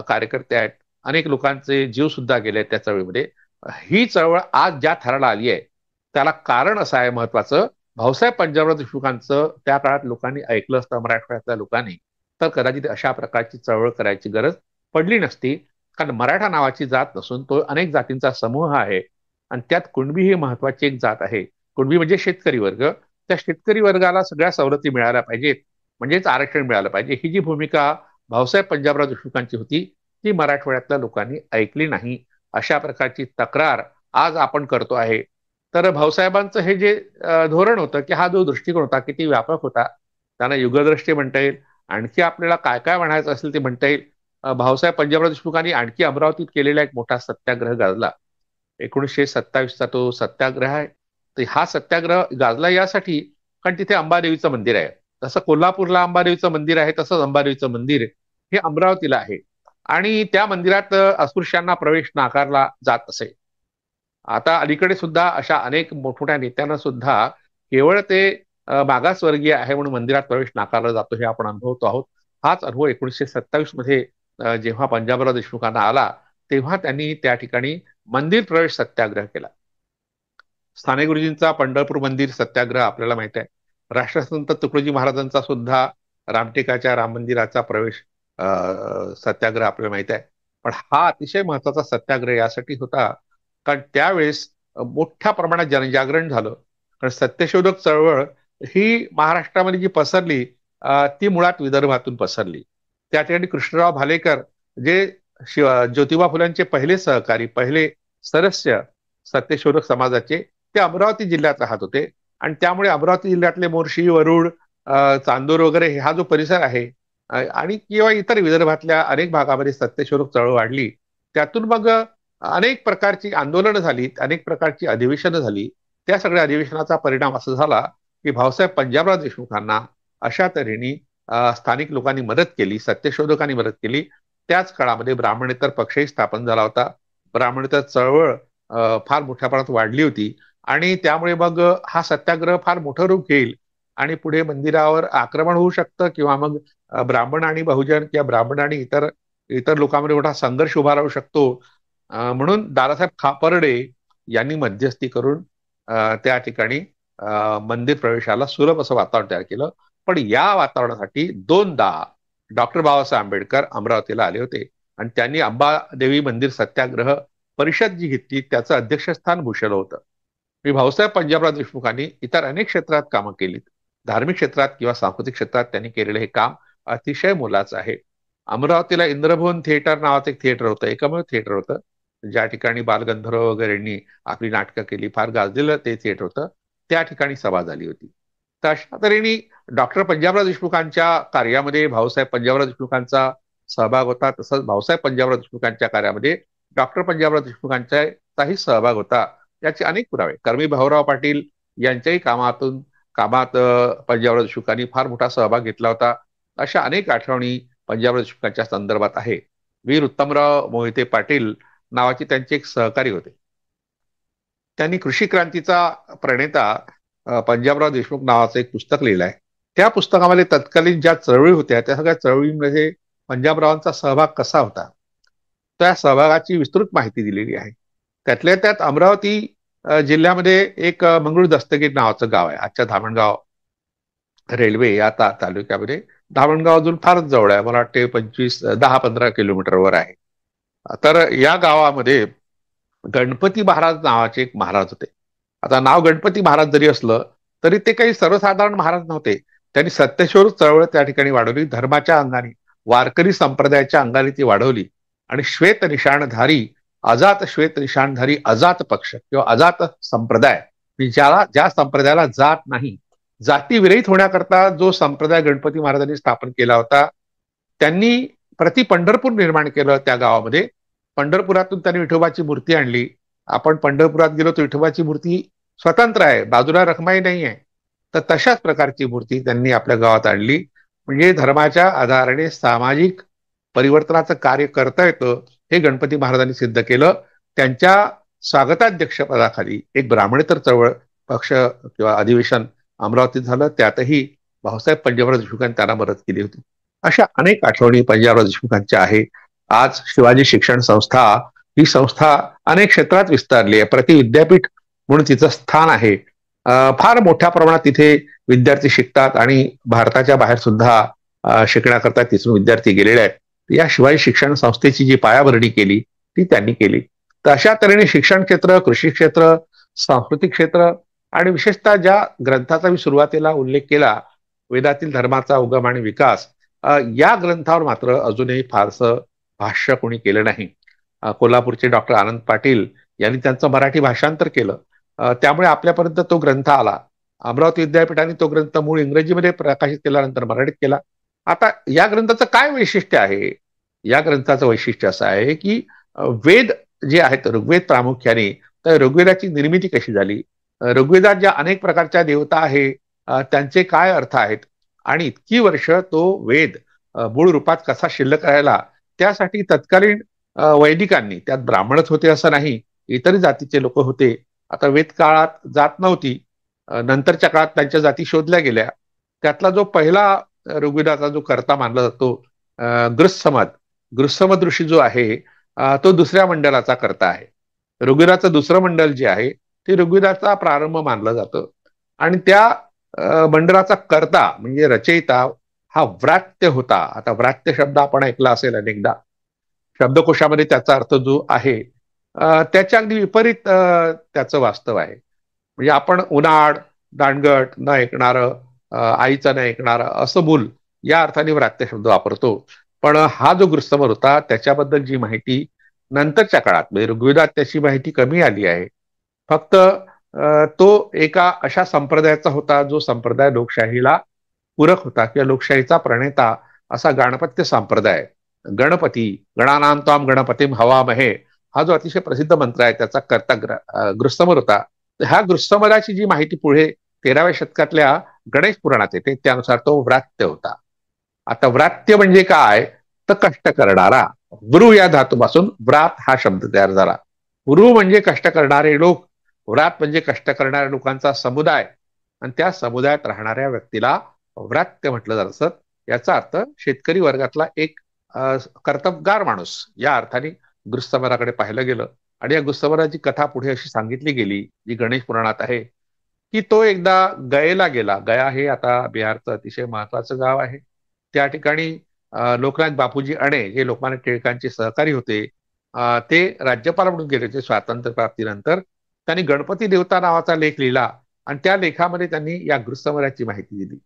कार्यकर्ते आहेत, अनेक लोकांचे जीव सुद्धा गेले त्या चळवळीमध्ये. ही चळवळ आज ज्या थराला आली आहे त्याला कारण असं आहे महत्वाचं, भाऊसाहेब पंजाबराव देशमुखांचं त्या काळात लोकांनी ऐकलं असतं मराठवाड्यातल्या लोकांनी तर कदाचित अशा प्रकारची चळवळ करायची गरज पडली नसती. कारण मराठा नावाची जात नसून तो अनेक जातींचा समूह आहे आणि त्यात कुणबी ही महत्वाची एक जात आहे. कुणबी म्हणजे शेतकरी वर्ग. त्या शेतकरी वर्गाला सगळ्या सवलती मिळाल्या पाहिजेत, म्हणजेच आरक्षण मिळालं पाहिजे. ही जी भूमिका भाऊसाहेब पंजाबराव देशमुखांची होती ती मराठवाड्यातल्या लोकांनी ऐकली नाही. अशा प्रकारची तक्रार आज आपण करतो आहे. तर भाऊसाहेबांचं हे जे धोरण होतं की हा जो दृष्टिकोन होता किती व्यापक होता, त्यांना युगदृष्टी म्हणता येईल. आणखी आपल्याला काय काय म्हणायचं असेल ते म्हणता येईल. भाऊसाहेब पंजाबराव देशमुखांनी आणखी अमरावतीत केलेला एक मोठा सत्याग्रह गाजला. 1927चा तो सत्याग्रह आहे. तर हा सत्याग्रह गाजला यासाठी कारण तिथे अंबादेवीचं मंदिर आहे. तसं कोल्हापूरला अंबादेवीचं मंदिर आहे, तसंच अंबादेवीचं मंदिर हे अमरावतीला आहे आणि त्या मंदिरात अस्पृश्यांना प्रवेश नाकारला जात असे. आता अलीकडे सुद्धा अशा अनेक मोठमोठ्या नेत्यांना सुद्धा केवळ ते मागासवर्गीय आहे म्हणून मंदिरात प्रवेश नाकारला जातो हे आपण अनुभवतो आहोत. हाच अनुभव 1927 मध्ये जेव्हा पंजाबराव देशमुखांना आला तेव्हा त्यांनी त्या ठिकाणी मंदिर प्रवेश सत्याग्रह केला. साने गुरुजींचा पंढरपूर मंदिर सत्याग्रह आपल्याला माहित आहे. राष्ट्रसंत तुकडोजी महाराजांचा सुद्धा रामटेकाच्या राम मंदिराचा प्रवेश सत्याग्रह आपल्याला माहित आहे. पण हा अतिशय महत्वाचा सत्याग्रह यासाठी होता कारण त्यावेळेस मोठ्या प्रमाणात जनजागरण झालं. कारण सत्यशोधक चळवळ ही महाराष्ट्रामध्ये जी पसरली ती मुळात विदर्भातून पसरली. त्या ठिकाणी कृष्णराव भालेकर जे ज्योतिबा फुलांचे पहिले सहकारी, पहिले सदस्य सत्यशोधक समाजाचे, ते अमरावती जिल्ह्यात राहत होते. आणि त्यामुळे अमरावती जिल्ह्यातले मोर्शी, वरुड, चांदूर वगैरे हा जो परिसर आहे आणि किंवा इतर विदर्भातल्या अनेक भागामध्ये सत्यशोधक चळवळ वाढली. त्यातून मग अनेक प्रकारची आंदोलनं झाली, अनेक प्रकारची अधिवेशनं झाली. त्या सगळ्या अधिवेशनाचा परिणाम असा झाला की भाऊसाहेब पंजाबराव देशमुखांना अशा तऱ्हेने स्थानिक लोकांनी मदत केली, सत्यशोधकांनी मदत केली. त्याच काळामध्ये ब्राह्मणेतर पक्षही स्थापन झाला होता. ब्राह्मणेतर चळवळ फार मोठ्या प्रमाणात वाढली होती आणि त्यामुळे मग हा सत्याग्रह फार मोठं रूप घेईल आणि पुढे मंदिरावर आक्रमण होऊ शकतं किंवा मग ब्राह्मण आणि बहुजन किंवा ब्राह्मण आणि इतर इतर लोकांमध्ये मोठा संघर्ष उभा राहू शकतो. म्हणून दादासाहेब खापर्डे यांनी मध्यस्थी करून त्या ठिकाणी मंदिर प्रवेशाला सुलभ असं वातावरण तयार केलं. पण या वातावरणासाठी दोनदा डॉक्टर बाबासाहेब आंबेडकर अमरावतीला आले होते आणि त्यांनी अंबादेवी मंदिर सत्याग्रह परिषद जी घेतली त्याचं अध्यक्षस्थान भूषवलं होतं. मी भाऊसाहेब पंजाबराव देशमुखांनी इतर अनेक क्षेत्रात कामं केलीत. धार्मिक क्षेत्रात किंवा सांस्कृतिक क्षेत्रात त्यांनी केलेलं हे काम अतिशय मोलाचं आहे. अमरावतीला इंद्रभुवन थिएटर नावाचं एक थिएटर होतं, एकमेव थिएटर होतं ज्या ठिकाणी बालगंधर्व वगैरेंनी आपली नाटकं केली. फार गाजलेलं ते थिएटर होतं. त्या ठिकाणी सभा झाली होती. तर अशा तऱ्हेने डॉक्टर पंजाबराव देशमुखांच्या कार्यामध्ये भाऊसाहेब पंजाबराव देशमुखांचा सहभाग होता. तसंच भाऊसाहेब पंजाबराव देशमुखांच्या कार्यामध्ये डॉक्टर पंजाबराव देशमुखांचाही सहभाग होता. याचे अनेक पुरावे कर्मी भाऊराव पाटील यांच्याही कामात पंजाबराव देशमुखांनी फार मोठा सहभाग घेतला होता. अशा अनेक आठवणी पंजाबराव देशमुखांच्या संदर्भात आहे. वीर उत्तमराव मोहिते पाटील नावाचे त्यांचे एक सहकारी होते. त्यांनी कृषी क्रांतीचा प्रणेता पंजाबराव देशमुख नावाचं एक पुस्तक लिहिलं आहे. त्या पुस्तकामध्ये तत्कालीन ज्या चळवळी होत्या त्या सगळ्या चळवळीमध्ये पंजाबरावांचा सहभाग कसा होता त्या सहभागाची विस्तृत माहिती दिलेली आहे. त्यातल्या त्यात अमरावती जिल्ह्यामध्ये एक मंगळूर दस्तगीर नावाचं गाव आहे. आजच्या धामणगाव रेल्वे या तालुक्यामध्ये धामणगाव अजून फारच जवळ आहे. मला वाटते 10-15 किलोमीटरवर आहे. तर या गावामध्ये गणपती महाराज नावाचे एक महाराज होते. आता नाव गणपती महाराज जरी असलं तरी ते काही सर्वसाधारण महाराज नव्हते. त्यांनी सत्यशोधक चळवळ त्या ठिकाणी वाढवली. धर्माच्या अंगाने, वारकरी संप्रदायाच्या अंगाने ती वाढवली आणि श्वेत निशाणधारी अजात पक्ष किंवा अजात संप्रदाय, ज्या संप्रदायाला जात नाही, जाती विरहित होण्याकरता जो संप्रदाय गणपती महाराजांनी स्थापन केला होता, त्यांनी प्रति पंढरपूर निर्माण केलं. त्या गावामध्ये पंढरपुरातून त्यांनी विठोबाची मूर्ती आणली. आपण पंढरपुरात गेलो तर विठोबाची मूर्ती स्वतंत्र आहे, बाजूला रखमाई नाही आहे. तर तशाच प्रकारची मूर्ती त्यांनी आपल्या गावात आणली. म्हणजे धर्माच्या आधाराने सामाजिक परिवर्तनाचं कार्य करता येतं हे गणपती महाराजांनी सिद्ध केलं. त्यांच्या स्वागताध्यक्षपदाखाली एक ब्राह्मणेतर चळवळ पक्ष किंवा अधिवेशन अमरावतीत झालं. त्यातही भाऊसाहेब पंजाबराव देशमुखांनी त्यांना मदत केली होती. अशा अनेक आठवणी पंजाबराव देशमुखांच्या आहे. आज शिवाजी शिक्षण संस्था ही संस्था अनेक क्षेत्रात विस्तारली आहे. प्रति विद्यापीठ म्हणून तिचं स्थान आहे. फार मोठ्या प्रमाणात तिथे विद्यार्थी शिकतात आणि भारताच्या बाहेर सुद्धा शिकण्याकरता तिथून विद्यार्थी गेलेले आहेत. या शिवाजी शिक्षण संस्थेची जी पायाभरणी केली ती त्यांनी केली. तर अशा तऱ्हेने शिक्षण क्षेत्र, कृषी क्षेत्र, सांस्कृतिक क्षेत्र आणि विशेषतः ज्या ग्रंथाचा मी सुरुवातीला उल्लेख केला, वेदातील धर्माचा उगम आणि विकास, या ग्रंथावर मात्र अजूनही फारसं भाष्य कोणी केलं नाही. कोल्हापूरचे डॉक्टर आनंद पाटील यांनी त्यांचं मराठी भाषांतर केलं. त्यामुळे आपल्यापर्यंत तो ग्रंथ आला. अमरावती विद्यापीठाने तो ग्रंथ मूळ इंग्रजीमध्ये प्रकाशित केल्यानंतर मराठीत केला. आता या ग्रंथाचं काय वैशिष्ट्य आहे? या ग्रंथाचं वैशिष्ट्य असं आहे की वेद जे आहेत, ऋग्वेद प्रामुख्याने, तर ऋग्वेदाची निर्मिती कशी झाली, ऋग्वेदात ज्या अनेक प्रकारच्या देवता आहे त्यांचे काय अर्थ आहेत आणि इतकी वर्ष तो वेद मूळ रूपात कसा शिल्लक राहिला, त्यासाठी तत्कालीन वैदिकांनी, त्यात ब्राह्मणच होते असं नाही, इतर जातीचे लोक होते. आता वेद काळात जात नव्हती, नंतरच्या काळात त्यांच्या जाती शोधल्या गेल्या. त्यातला जो पहिला ऋग्वेदाचा जो कर्ता मानला जातो गृत्समद ऋषी जो आहे तो दुसऱ्या मंडलाचा कर्ता आहे. ऋग्वेदाचं दुसरं मंडल जे आहे ते ऋग्वेदाचा प्रारंभ मानलं जातं आणि त्या मंडलाचा कर्ता म्हणजे रचयिता हा व्रात्य होता. आता व्रात्य शब्द आपण ऐकला असेल अनेकदा. शब्दकोशामध्ये त्याचा अर्थ जो आहे त्याच्या अगदी विपरीत त्याचं वास्तव आहे. म्हणजे आपण उनाड, दांडगट, न ऐकणारं, आईचं न ऐकणारं असं मूल या अर्थाने व्रात्य शब्द वापरतो. पण हा जो गृत्समर होता त्याच्याबद्दल जी माहिती नंतरच्या काळात म्हणजे ऋग्वेदात त्याची माहिती कमी आली आहे. फक्त तो एका अशा संप्रदायाचा होता जो संप्रदाय लोकशाहीला पूरक होता किंवा लोकशाहीचा प्रणेता असा गणपत्य संप्रदाय. गणपती गणानां त्वाम गणपतीम हवामहे हा जो अतिशय प्रसिद्ध मंत्र आहे त्याचा कर्ता गृत्समर होता. तर ह्या गृत्समराची जी माहिती पुढे 13व्या शतकातल्या गणेश पुराणात येते त्यानुसार तो व्रात्य होता. आता व्रात्य म्हणजे काय तर कष्ट करणारा. वृ या धातूपासून व्रात हा शब्द तयार झाला. वृ म्हणजे कष्ट करणारे लोक, व्रात म्हणजे कष्ट करणाऱ्या लोकांचा समुदाय आणि त्या समुदायात राहणाऱ्या व्यक्तीला व्रात्य म्हटलं जात असत. याचा अर्थ शेतकरी वर्गातला एक कर्तबगार माणूस या अर्थाने गृत्समराकडे पाहिलं गेलं. आणि या गृत्समराची कथा पुढे अशी सांगितली गेली जी गणेश पुराणात आहे की तो एकदा गयेला गेला. गया हे आता बिहारचं अतिशय महत्वाचं गाव आहे. त्या ठिकाणी लोकनाथ बापूजी अणे जे लोकमान्य टिळकांचे सहकारी होते ते राज्यपाल म्हणून गेले होते स्वातंत्र्य प्राप्तीनंतर. त्यांनी गणपती देवता नावाचा लेख लिहिला आणि त्या लेखामध्ये त्यांनी या गृत्समराची माहिती दिली.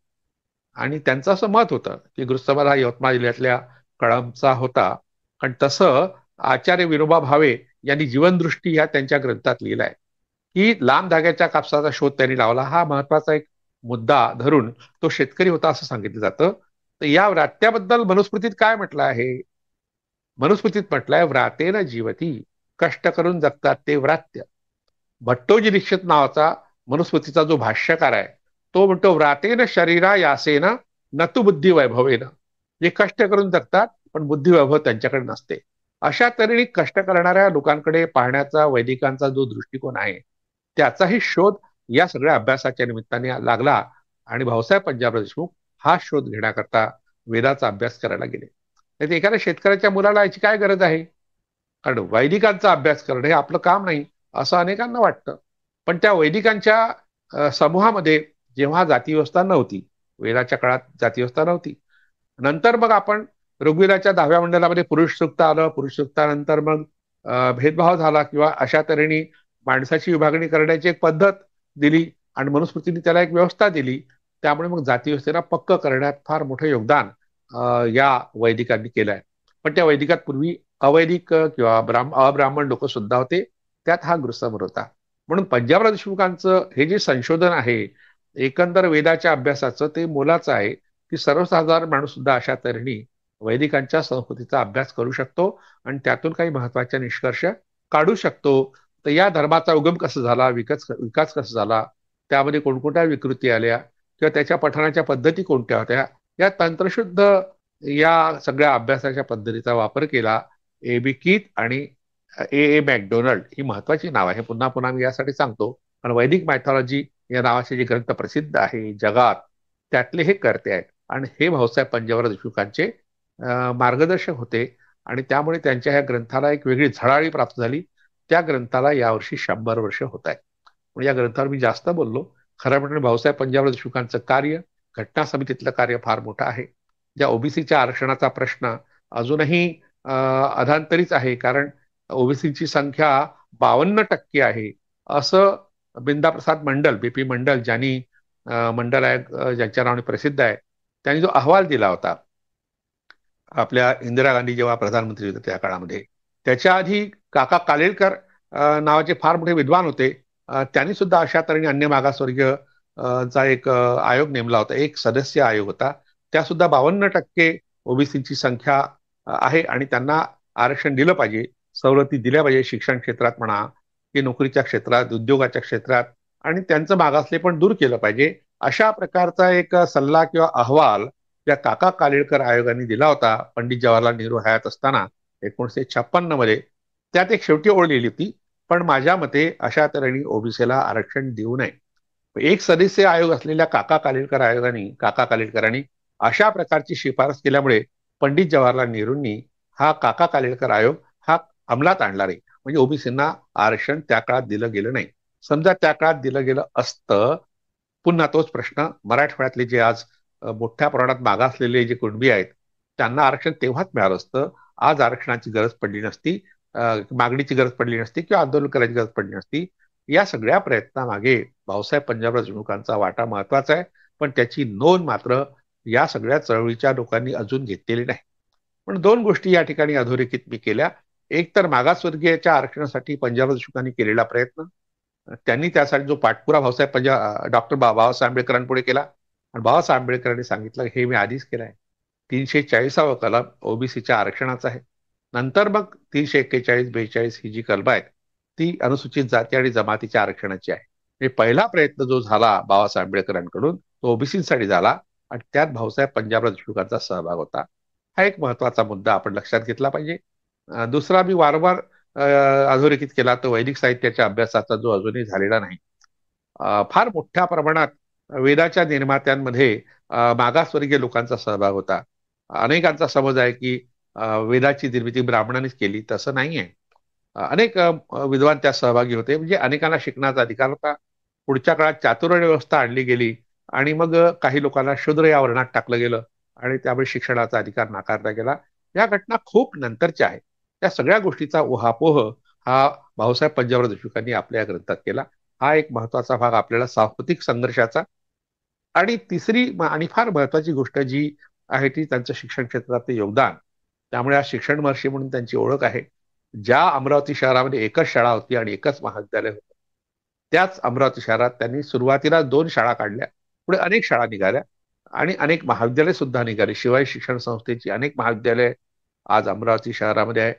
आणि त्यांचं असं मत होतं की गृत्समर हा यवतमाळ जिल्ह्यातल्या कळंबचा होता. कारण तसं आचार्य विनोबा भावे यांनी जीवनदृष्टी या त्यांच्या ग्रंथात लिहिलाय की लांब धाग्याच्या कापसाचा शोध त्यांनी लावला. हा महत्वाचा एक मुद्दा धरून तो शेतकरी होता असं सांगितलं जातं. तर या व्रात्याबद्दल मनुस्मृतीत काय म्हटलं आहे? मनुस्मृतीत म्हटलंय व्रातेन जीवती, कष्ट करून जगतात ते व्रात्य. भट्टोजी दीक्षित नावाचा मनुस्मृतीचा जो भाष्यकार आहे तो म्हणतो व्रातेन शरीरा यासेन नतु बुद्धी वैभवेन. जे कष्ट करून जगतात पण बुद्धी वैभव त्यांच्याकडे नसते. अशा तऱ्हेने कष्ट करणाऱ्या लोकांकडे पाहण्याचा वैदिकांचा जो दृष्टिकोन आहे त्याचाही शोध या सगळ्या अभ्यासाच्या निमित्ताने लागला. आणि भाऊसाहेब पंजाबराव देशमुख हा शोध घेण्याकरता वेदाचा अभ्यास करायला गेले. तर एखाद्या शेतकऱ्याच्या मुलाला याची काय गरज आहे? कारण वैदिकांचा अभ्यास करणं हे आपलं काम नाही असं अनेकांना वाटतं. पण त्या वैदिकांच्या समूहामध्ये जेव्हा जातीव्यवस्था नव्हती, वेदाच्या काळात जातीव्यवस्था नव्हती. नंतर मग आपण ऋग्वेदाच्या 10व्या मंडलामध्ये पुरुष सूक्त आलं. पुरुष सूक्तानंतर मग भेदभाव झाला किंवा अशा तऱ्हेने माणसाची विभागणी करण्याची एक पद्धत दिली आणि मनुस्मृतीने त्याला एक व्यवस्था दिली. त्यामुळे मग जातीव्यवस्थेला पक्क करण्यात फार मोठं योगदान या वैदिकांनी केलं आहे. पण त्या वैदिकात पूर्वी अवैदिक किंवा अब्राह्मण लोक सुद्धा होते. त्यात हा गृत्समर होता. म्हणून पंजाबराव देशमुखांचं हे जे संशोधन आहे एकंदर वेदाच्या अभ्यासाचं ते मोलाचं आहे की सर्वसाधारण माणूस सुद्धा अशा तऱ्हेने वैदिकांच्या संस्कृतीचा अभ्यास करू शकतो आणि त्यातून काही महत्वाचे निष्कर्ष काढू शकतो. तर या धर्माचा उगम कसा झाला, विकास कसा झाला, त्यामध्ये कोणकोणत्या विकृती आल्या किंवा त्याच्या पठणाच्या पद्धती कोणत्या होत्या, या तंत्रशुद्ध या सगळ्या अभ्यासाच्या पद्धतीचा वापर केला. A.B. कीथ आणि A.A. मॅकडोनल्ड ही महत्वाची नाव आहे. पुन्हा पुन्हा मी यासाठी सांगतो कारण वैदिक मायथॉलॉजी या नावाचे जे ग्रंथ प्रसिद्ध आहे जगात त्यातले हे कर्ते आहेत. आणि हे भाऊसाहेब पंजाबराव देशमुखांचे मार्गदर्शक होते आणि त्यामुळे त्यांच्या ह्या ग्रंथाला एक वेगळी झळाळी प्राप्त झाली. त्या ग्रंथाला यावर्षी 100 वर्ष होत आहेत. म्हणजे या ग्रंथावर मी जास्त बोललो. खरं म्हणजे भाऊसाहेब पंजाबराव देशमुखांचं कार्य, घटना समितीतलं कार्य फार मोठं आहे. ज्या ओबीसीच्या आरक्षणाचा प्रश्न अजूनही अधांतरीच आहे कारण ओबीसीची संख्या 52% आहे असं बिंदाप्रसाद मंडल, BP मंडल, ज्यांनी मंडल आयोग ज्यांच्या नावाने प्रसिद्ध आहे, त्यांनी जो अहवाल दिला होता आपल्या इंदिरा गांधी जेव्हा प्रधानमंत्री होते त्या काळामध्ये, त्याच्या आधी काका कालेलकर नावाचे फार मोठे विद्वान होते. त्यांनी सुद्धा अशा तऱ्हेने अन्य मागासवर्गीय चा एक आयोग नेमला होता. एक सदस्य आयोग होता. त्या सुद्धा 52% ओबीसीची संख्या आहे आणि त्यांना आरक्षण दिलं पाहिजे, सवलती दिल्या पाहिजे शिक्षण क्षेत्रात म्हणा की नोकरीच्या क्षेत्रात, उद्योगाच्या क्षेत्रात, आणि त्यांचं मागासले पण दूर केलं पाहिजे. अशा प्रकारचा एक सल्ला किंवा अहवाल त्या काका कालेलकर आयोगाने दिला होता पंडित जवाहरलाल नेहरू हयात असताना 1956 मध्ये. त्यात एक शेवटी ओळ लिहिली होती, पण माझ्या मते अशा तऱ्हेने ओबीसीला आरक्षण देऊ नये. एक सदस्य आयोग असलेल्या काका कालेलकरांनी अशा प्रकारची शिफारस केल्यामुळे पंडित जवाहरलाल नेहरूंनी हा काका कालेलकर आयोग हा अंमलात आणला नाही. म्हणजे ओबीसींना आरक्षण त्या काळात दिलं गेलं नाही. समजा त्या काळात दिलं गेलं असतं, पुन्हा तोच प्रश्न मराठवाड्यातले जे आज मोठ्या प्रमाणात मागासलेले जे कुणबी आहेत त्यांना आरक्षण तेव्हाच मिळालं असतं. आज आरक्षणाची गरज पडली नसती, मागणीची गरज पडली नसती किंवा आंदोलन करायची गरज पडली नसती. या सगळ्या प्रयत्नामागे भाऊसाहेब पंजाबराव देशमुखांचा वाटा महत्वाचा आहे, पण त्याची नोंद मात्र या सगळ्या चळवळीच्या लोकांनी अजून घेतलेली नाही. पण दोन गोष्टी या ठिकाणी अधोरेखित मी केल्या. एक तर मागासवर्गीयाच्या आरक्षणासाठी पंजाबराव देशमुखांनी केलेला प्रयत्न, त्यांनी त्यासाठी जो पाठपुरा डॉक्टर बाबासाहेब आंबेडकरांपुढे केला आणि बाबासाहेब आंबेडकरांनी सांगितलं हे मी आधीच केलंय. 340वा कलम ओबीसीच्या आरक्षणाचा आहे. नंतर मग 341, 42 ही जी कलम आहेत ती अनुसूचित जाती आणि जमातीच्या आरक्षणाची आहे. म्हणजे पहिला प्रयत्न जो झाला बाबासाहेब आंबेडकरांकडून तो ओबीसीसाठी झाला आणि त्यात भाऊसाहेब पंजाबराव देशमुखांचा सहभाग होता. हा एक महत्वाचा मुद्दा आपण लक्षात घेतला पाहिजे. दुसरा मी वारंवार अधोरेखित केला तो वैदिक साहित्याच्या अभ्यासाचा जो अजूनही झालेला नाही. फार मोठ्या प्रमाणात वेदाच्या निर्मात्यांमध्ये मागासवर्गीय लोकांचा सहभाग होता. अनेकांचा समज आहे की वेदाची निर्मिती ब्राह्मणांनीच केली, तसं नाही आहे. अनेक विद्वान त्यात सहभागी होते. म्हणजे अनेकांना शिकण्याचा अधिकार होता. पुढच्या काळात चातुर्वर्ण्य व्यवस्था आणली गेली आणि मग काही लोकांना शूद्र या वर्णात टाकलं गेलं आणि त्यामुळे शिक्षणाचा अधिकार नाकारला गेला. या घटना खूप नंतरच्या आहेत. त्या सगळ्या गोष्टीचा उहापोह हा भाऊसाहेब पंजाबराव देशमुखांनी आपल्या ग्रंथात केला. हा एक महत्वाचा भाग आपल्याला सांस्कृतिक संघर्षाचा. आणि तिसरी आणि फार महत्वाची गोष्ट जी आहे ती त्यांचं शिक्षण क्षेत्रातलं योगदान. त्यामुळे आज शिक्षण महर्षी म्हणून त्यांची ओळख आहे. ज्या अमरावती शहरामध्ये एकच शाळा होती आणि एकच महाविद्यालय होतं, त्याच अमरावती शहरात त्यांनी सुरुवातीला 2 शाळा काढल्या, पुढे अनेक शाळा निघाल्या आणि अनेक महाविद्यालय सुद्धा निघाली. शिवाय शिक्षण संस्थेची अनेक महाविद्यालय आज अमरावती शहरामध्ये आहे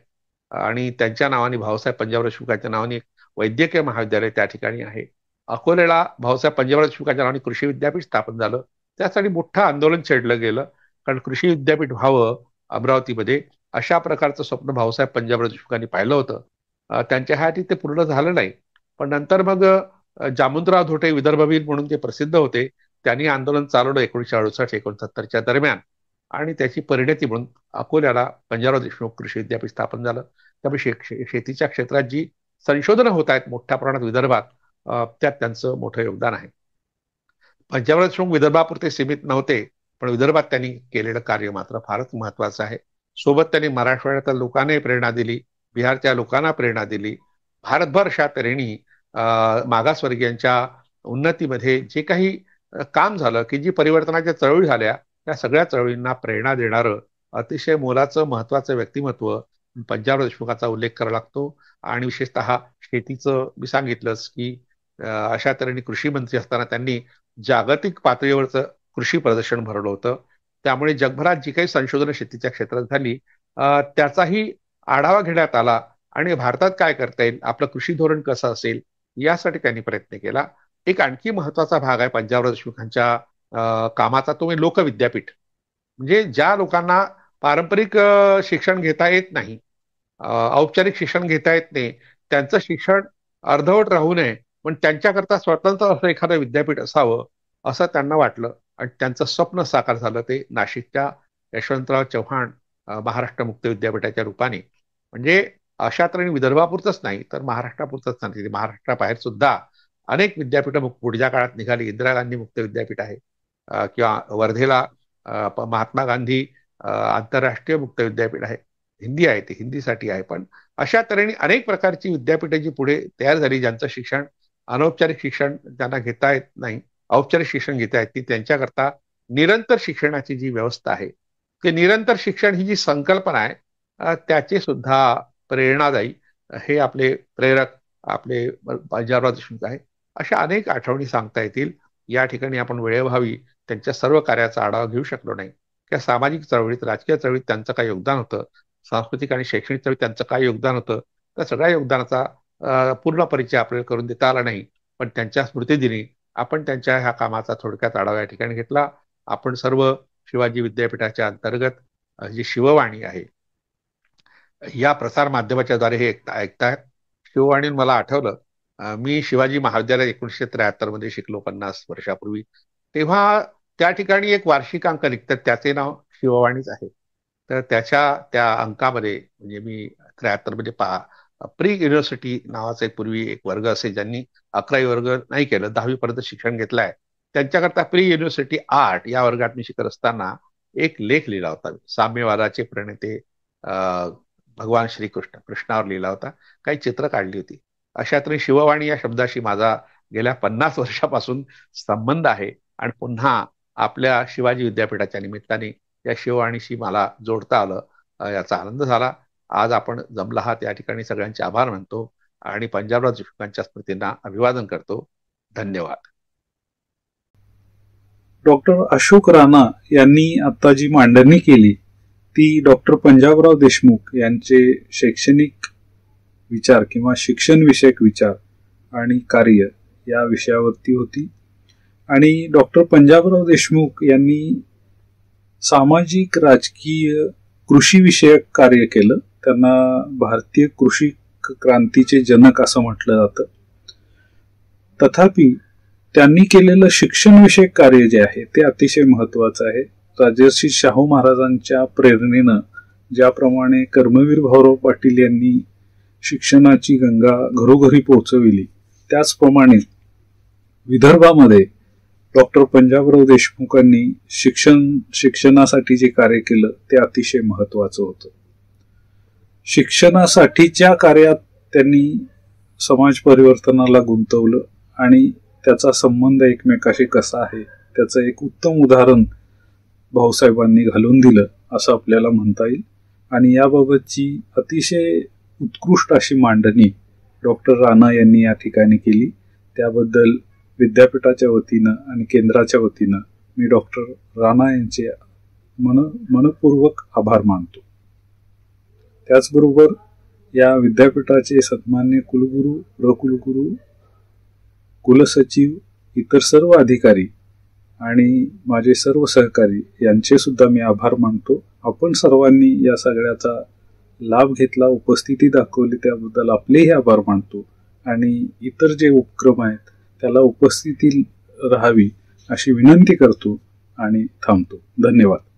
आणि त्यांच्या नावाने भाऊसाहेब पंजाबराव देशमुखांच्या नावाने एक वैद्यकीय महाविद्यालय त्या ठिकाणी आहे. अकोल्याला भाऊसाहेब पंजाबराव देशमुखांच्या नावाने कृषी विद्यापीठ स्थापन झालं. त्यासाठी मोठं आंदोलन छेडलं गेलं, कारण कृषी विद्यापीठ व्हावं अमरावतीमध्ये अशा प्रकारचं स्वप्न भाऊसाहेब पंजाबराव देशमुखांनी पाहिलं होतं. त्यांच्या हाती ते पूर्ण झालं नाही. पण नंतर मग जामवंतराव धोटे विदर्भवीर म्हणून ते प्रसिद्ध होते. त्यांनी आंदोलन चालवलं 1968-69 दरम्यान आणि त्याची परिणती म्हणून अकोल्याला पंजाबराव देशमुख कृषी विद्यापीठ स्थापन झालं. त्यामुळे शेतीच्या क्षेत्रात जी संशोधनं होत आहेत मोठ्या प्रमाणात विदर्भात, त्यात त्यांचं मोठं योगदान आहे. पंजाबराव देशमुख विदर्भापुरते सीमित नव्हते, पण विदर्भात त्यांनी केलेलं कार्य मात्र फारच महत्वाचं आहे. सोबत त्यांनी मराठवाड्याच्या लोकांना प्रेरणा दिली, बिहारच्या लोकांना प्रेरणा दिली. भारतभर अशा तऱ्हेने मागासवर्गीयांच्या उन्नतीमध्ये जे काही काम झालं की जी परिवर्तनाच्या चळवळी झाल्या, त्या सगळ्या चळवळींना प्रेरणा देणारं अतिशय मोलाचं महत्वाचं व्यक्तिमत्व पंजाबराव देशमुखाचा उल्लेख करावा लागतो. आणि विशेषतः शेतीचं मी सांगितलंच की अशा तऱ्हेने कृषी मंत्री असताना त्यांनी जागतिक पातळीवरचं कृषी प्रदर्शन भरवलं होतं. त्यामुळे जगभरात जी काही संशोधन शेतीच्या क्षेत्रात झाली त्याचाही आढावा घेण्यात आला आणि भारतात काय करता येईल, आपलं कृषी धोरण कसं असेल यासाठी त्यांनी प्रयत्न केला. एक आणखी महत्वाचा भाग आहे पंजाबराव देशमुखांच्या कामाचा, तो म्हणजे लोकविद्यापीठ. म्हणजे ज्या लोकांना पारंपरिक शिक्षण घेता येत नाही, औपचारिक शिक्षण घेता येत नाही, त्यांचं शिक्षण अर्धवट राहू नये, पण त्यांच्याकरता स्वतंत्र असं एखादं विद्यापीठ असावं असं त्यांना वाटलं आणि त्यांचं स्वप्न साकार झालं. ते नाशिकच्या यशवंतराव चव्हाण महाराष्ट्र मुक्त विद्यापीठाच्या रूपाने. म्हणजे अशा तऱ्हेने विदर्भापुरतच नाही तर महाराष्ट्रापुरतच नाही, महाराष्ट्राबाहेर सुद्धा अनेक विद्यापीठं पुढच्या काळात निघाली. इंदिरा गांधी मुक्त विद्यापीठ आहे किंवा वर्धेला महात्मा गांधी आंतरराष्ट्रीय मुक्त विद्यापीठ आहे. हिंदी आहे, ते हिंदीसाठी आहे. पण अशा तऱ्हेने अनेक प्रकारची विद्यापीठे जी पुढे तयार झाली, ज्यांचं शिक्षण अनौपचारिक शिक्षण त्यांना घेता येत नाही, औपचारिक शिक्षण घेता येत, ती त्यांच्याकरता निरंतर शिक्षणाची जी व्यवस्था आहे, ते निरंतर शिक्षण ही जी संकल्पना आहे त्याचे सुद्धा प्रेरणादायी हे आपले प्रेरक आपले पंजाबराव देशमुख आहे. अशा अनेक आठवणी सांगता येतील. या ठिकाणी आपण वेळेअभावी त्यांच्या सर्व कार्याचा आढावा घेऊ शकलो नाही. त्या सामाजिक चळवळीत, राजकीय चळवळीत त्यांचं काय योगदान होतं, सांस्कृतिक आणि शैक्षणिक चळवळीत त्यांचं काय योगदान होतं, त्या सगळ्या योगदानाचा पूर्ण परिचय आपल्याला करून देता आला नाही. पण त्यांच्या स्मृतिदिनी आपण त्यांच्या ह्या कामाचा थोडक्यात आढावा या ठिकाणी घेतला. आपण सर्व शिवाजी विद्यापीठाच्या अंतर्गत जी शिववाणी आहे या प्रसार माध्यमाच्या द्वारे हे ऐकतायत. शिववाणी मला आठवलं, मी शिवाजी महाविद्यालय 1973 मध्ये शिकलो 50 वर्षापूर्वी. तेव्हा त्या ठिकाणी एक वार्षिक अंक निघतात, त्याचे नाव शिववाणीच आहे. तर त्या अंकामध्ये म्हणजे मी 73 मध्ये प्री युनिव्हर्सिटी नावाचा एक पूर्वी एक वर्ग असे, ज्यांनी 11वी वर्ग नाही केलं, 10वी पर्यंत शिक्षण घेतलंय, त्यांच्याकरता प्री युनिव्हर्सिटी आर्ट या वर्गात मी शिकत असताना एक लेख लिहिला होता. साम्यवादाचे प्रणेते भगवान श्रीकृष्ण, कृष्णावर लिहिला होता. काही चित्र काढली होती. अशा तरी शिववाणी या शब्दाशी माझा गेल्या 50 वर्षापासून संबंध आहे आणि पुन्हा आपल्या शिवाजी विद्यापीठाच्या निमित्ताने या शिववाणीशी मला जोडता आलं, याचा आनंद झाला. आज आपण जमला आहात या ठिकाणी सगळ्यांचे आभार मानतो आणि पंजाबराव देशमुखांच्या स्मृतींना अभिवादन करतो. धन्यवाद. डॉक्टर अशोक राणा यांनी आता जी मांडणी केली ती डॉक्टर पंजाबराव देशमुख यांचे शैक्षणिक विचार किंवा शिक्षण विषयक विचार आणि कार्य या विषयावरती होती. आणि डॉक्टर पंजाबराव देशमुख यांनी सामाजिक, राजकीय, कृषी विषयक कार्य केलं. त्यांना भारतीय कृषी क्रांतीचे जनक असं म्हटलं जातं. तथापि त्यांनी केलेलं शिक्षण विषयक कार्य जे आहे ते अतिशय महत्वाचं आहे. राजर्षी शाहू महाराजांच्या प्रेरणेनं ज्याप्रमाणे कर्मवीर भाऊराव पाटील यांनी शिक्षणाची गंगा घरोघरी पोहोचविली, त्याचप्रमाणे विदर्भामध्ये डॉक्टर पंजाबराव देशमुखांनी शिक्षणासाठी जे कार्य केलं ते अतिशय महत्वाचं होतं. शिक्षणासाठीच्या कार्यात त्यांनी समाज परिवर्तनाला गुंतवलं आणि त्याचा संबंध एकमेकाशी कसा आहे त्याचं एक उत्तम उदाहरण भाऊसाहेबांनी घालून दिलं असं आपल्याला म्हणता येईल. आणि याबाबतची अतिशय उत्कृष्ट अशी मांडणी डॉक्टर राणा यांनी या ठिकाणी केली. त्याबद्दल विद्यापीठाच्या वतीनं आणि केंद्राच्या वतीनं मी डॉक्टर राणा यांचे मनपूर्वक आभार मानतो. त्याचबरोबर या विद्यापीठाचे सन्मान्य कुलगुरू, प्रकुलगुरू, कुलसचिव, इतर सर्व अधिकारी आणि माझे सर्व सहकारी यांचे सुद्धा मी आभार मानतो. आपण सर्वांनी या सगळ्याचा लाभ घेतला, उपस्थिती दाखवली, त्याबद्दल आपलेही आभार मानतो. आणि इतर जे उपक्रम आहेत त्याला उपस्थिती राहावी अशी विनंती करतो आणि थांबतो. धन्यवाद.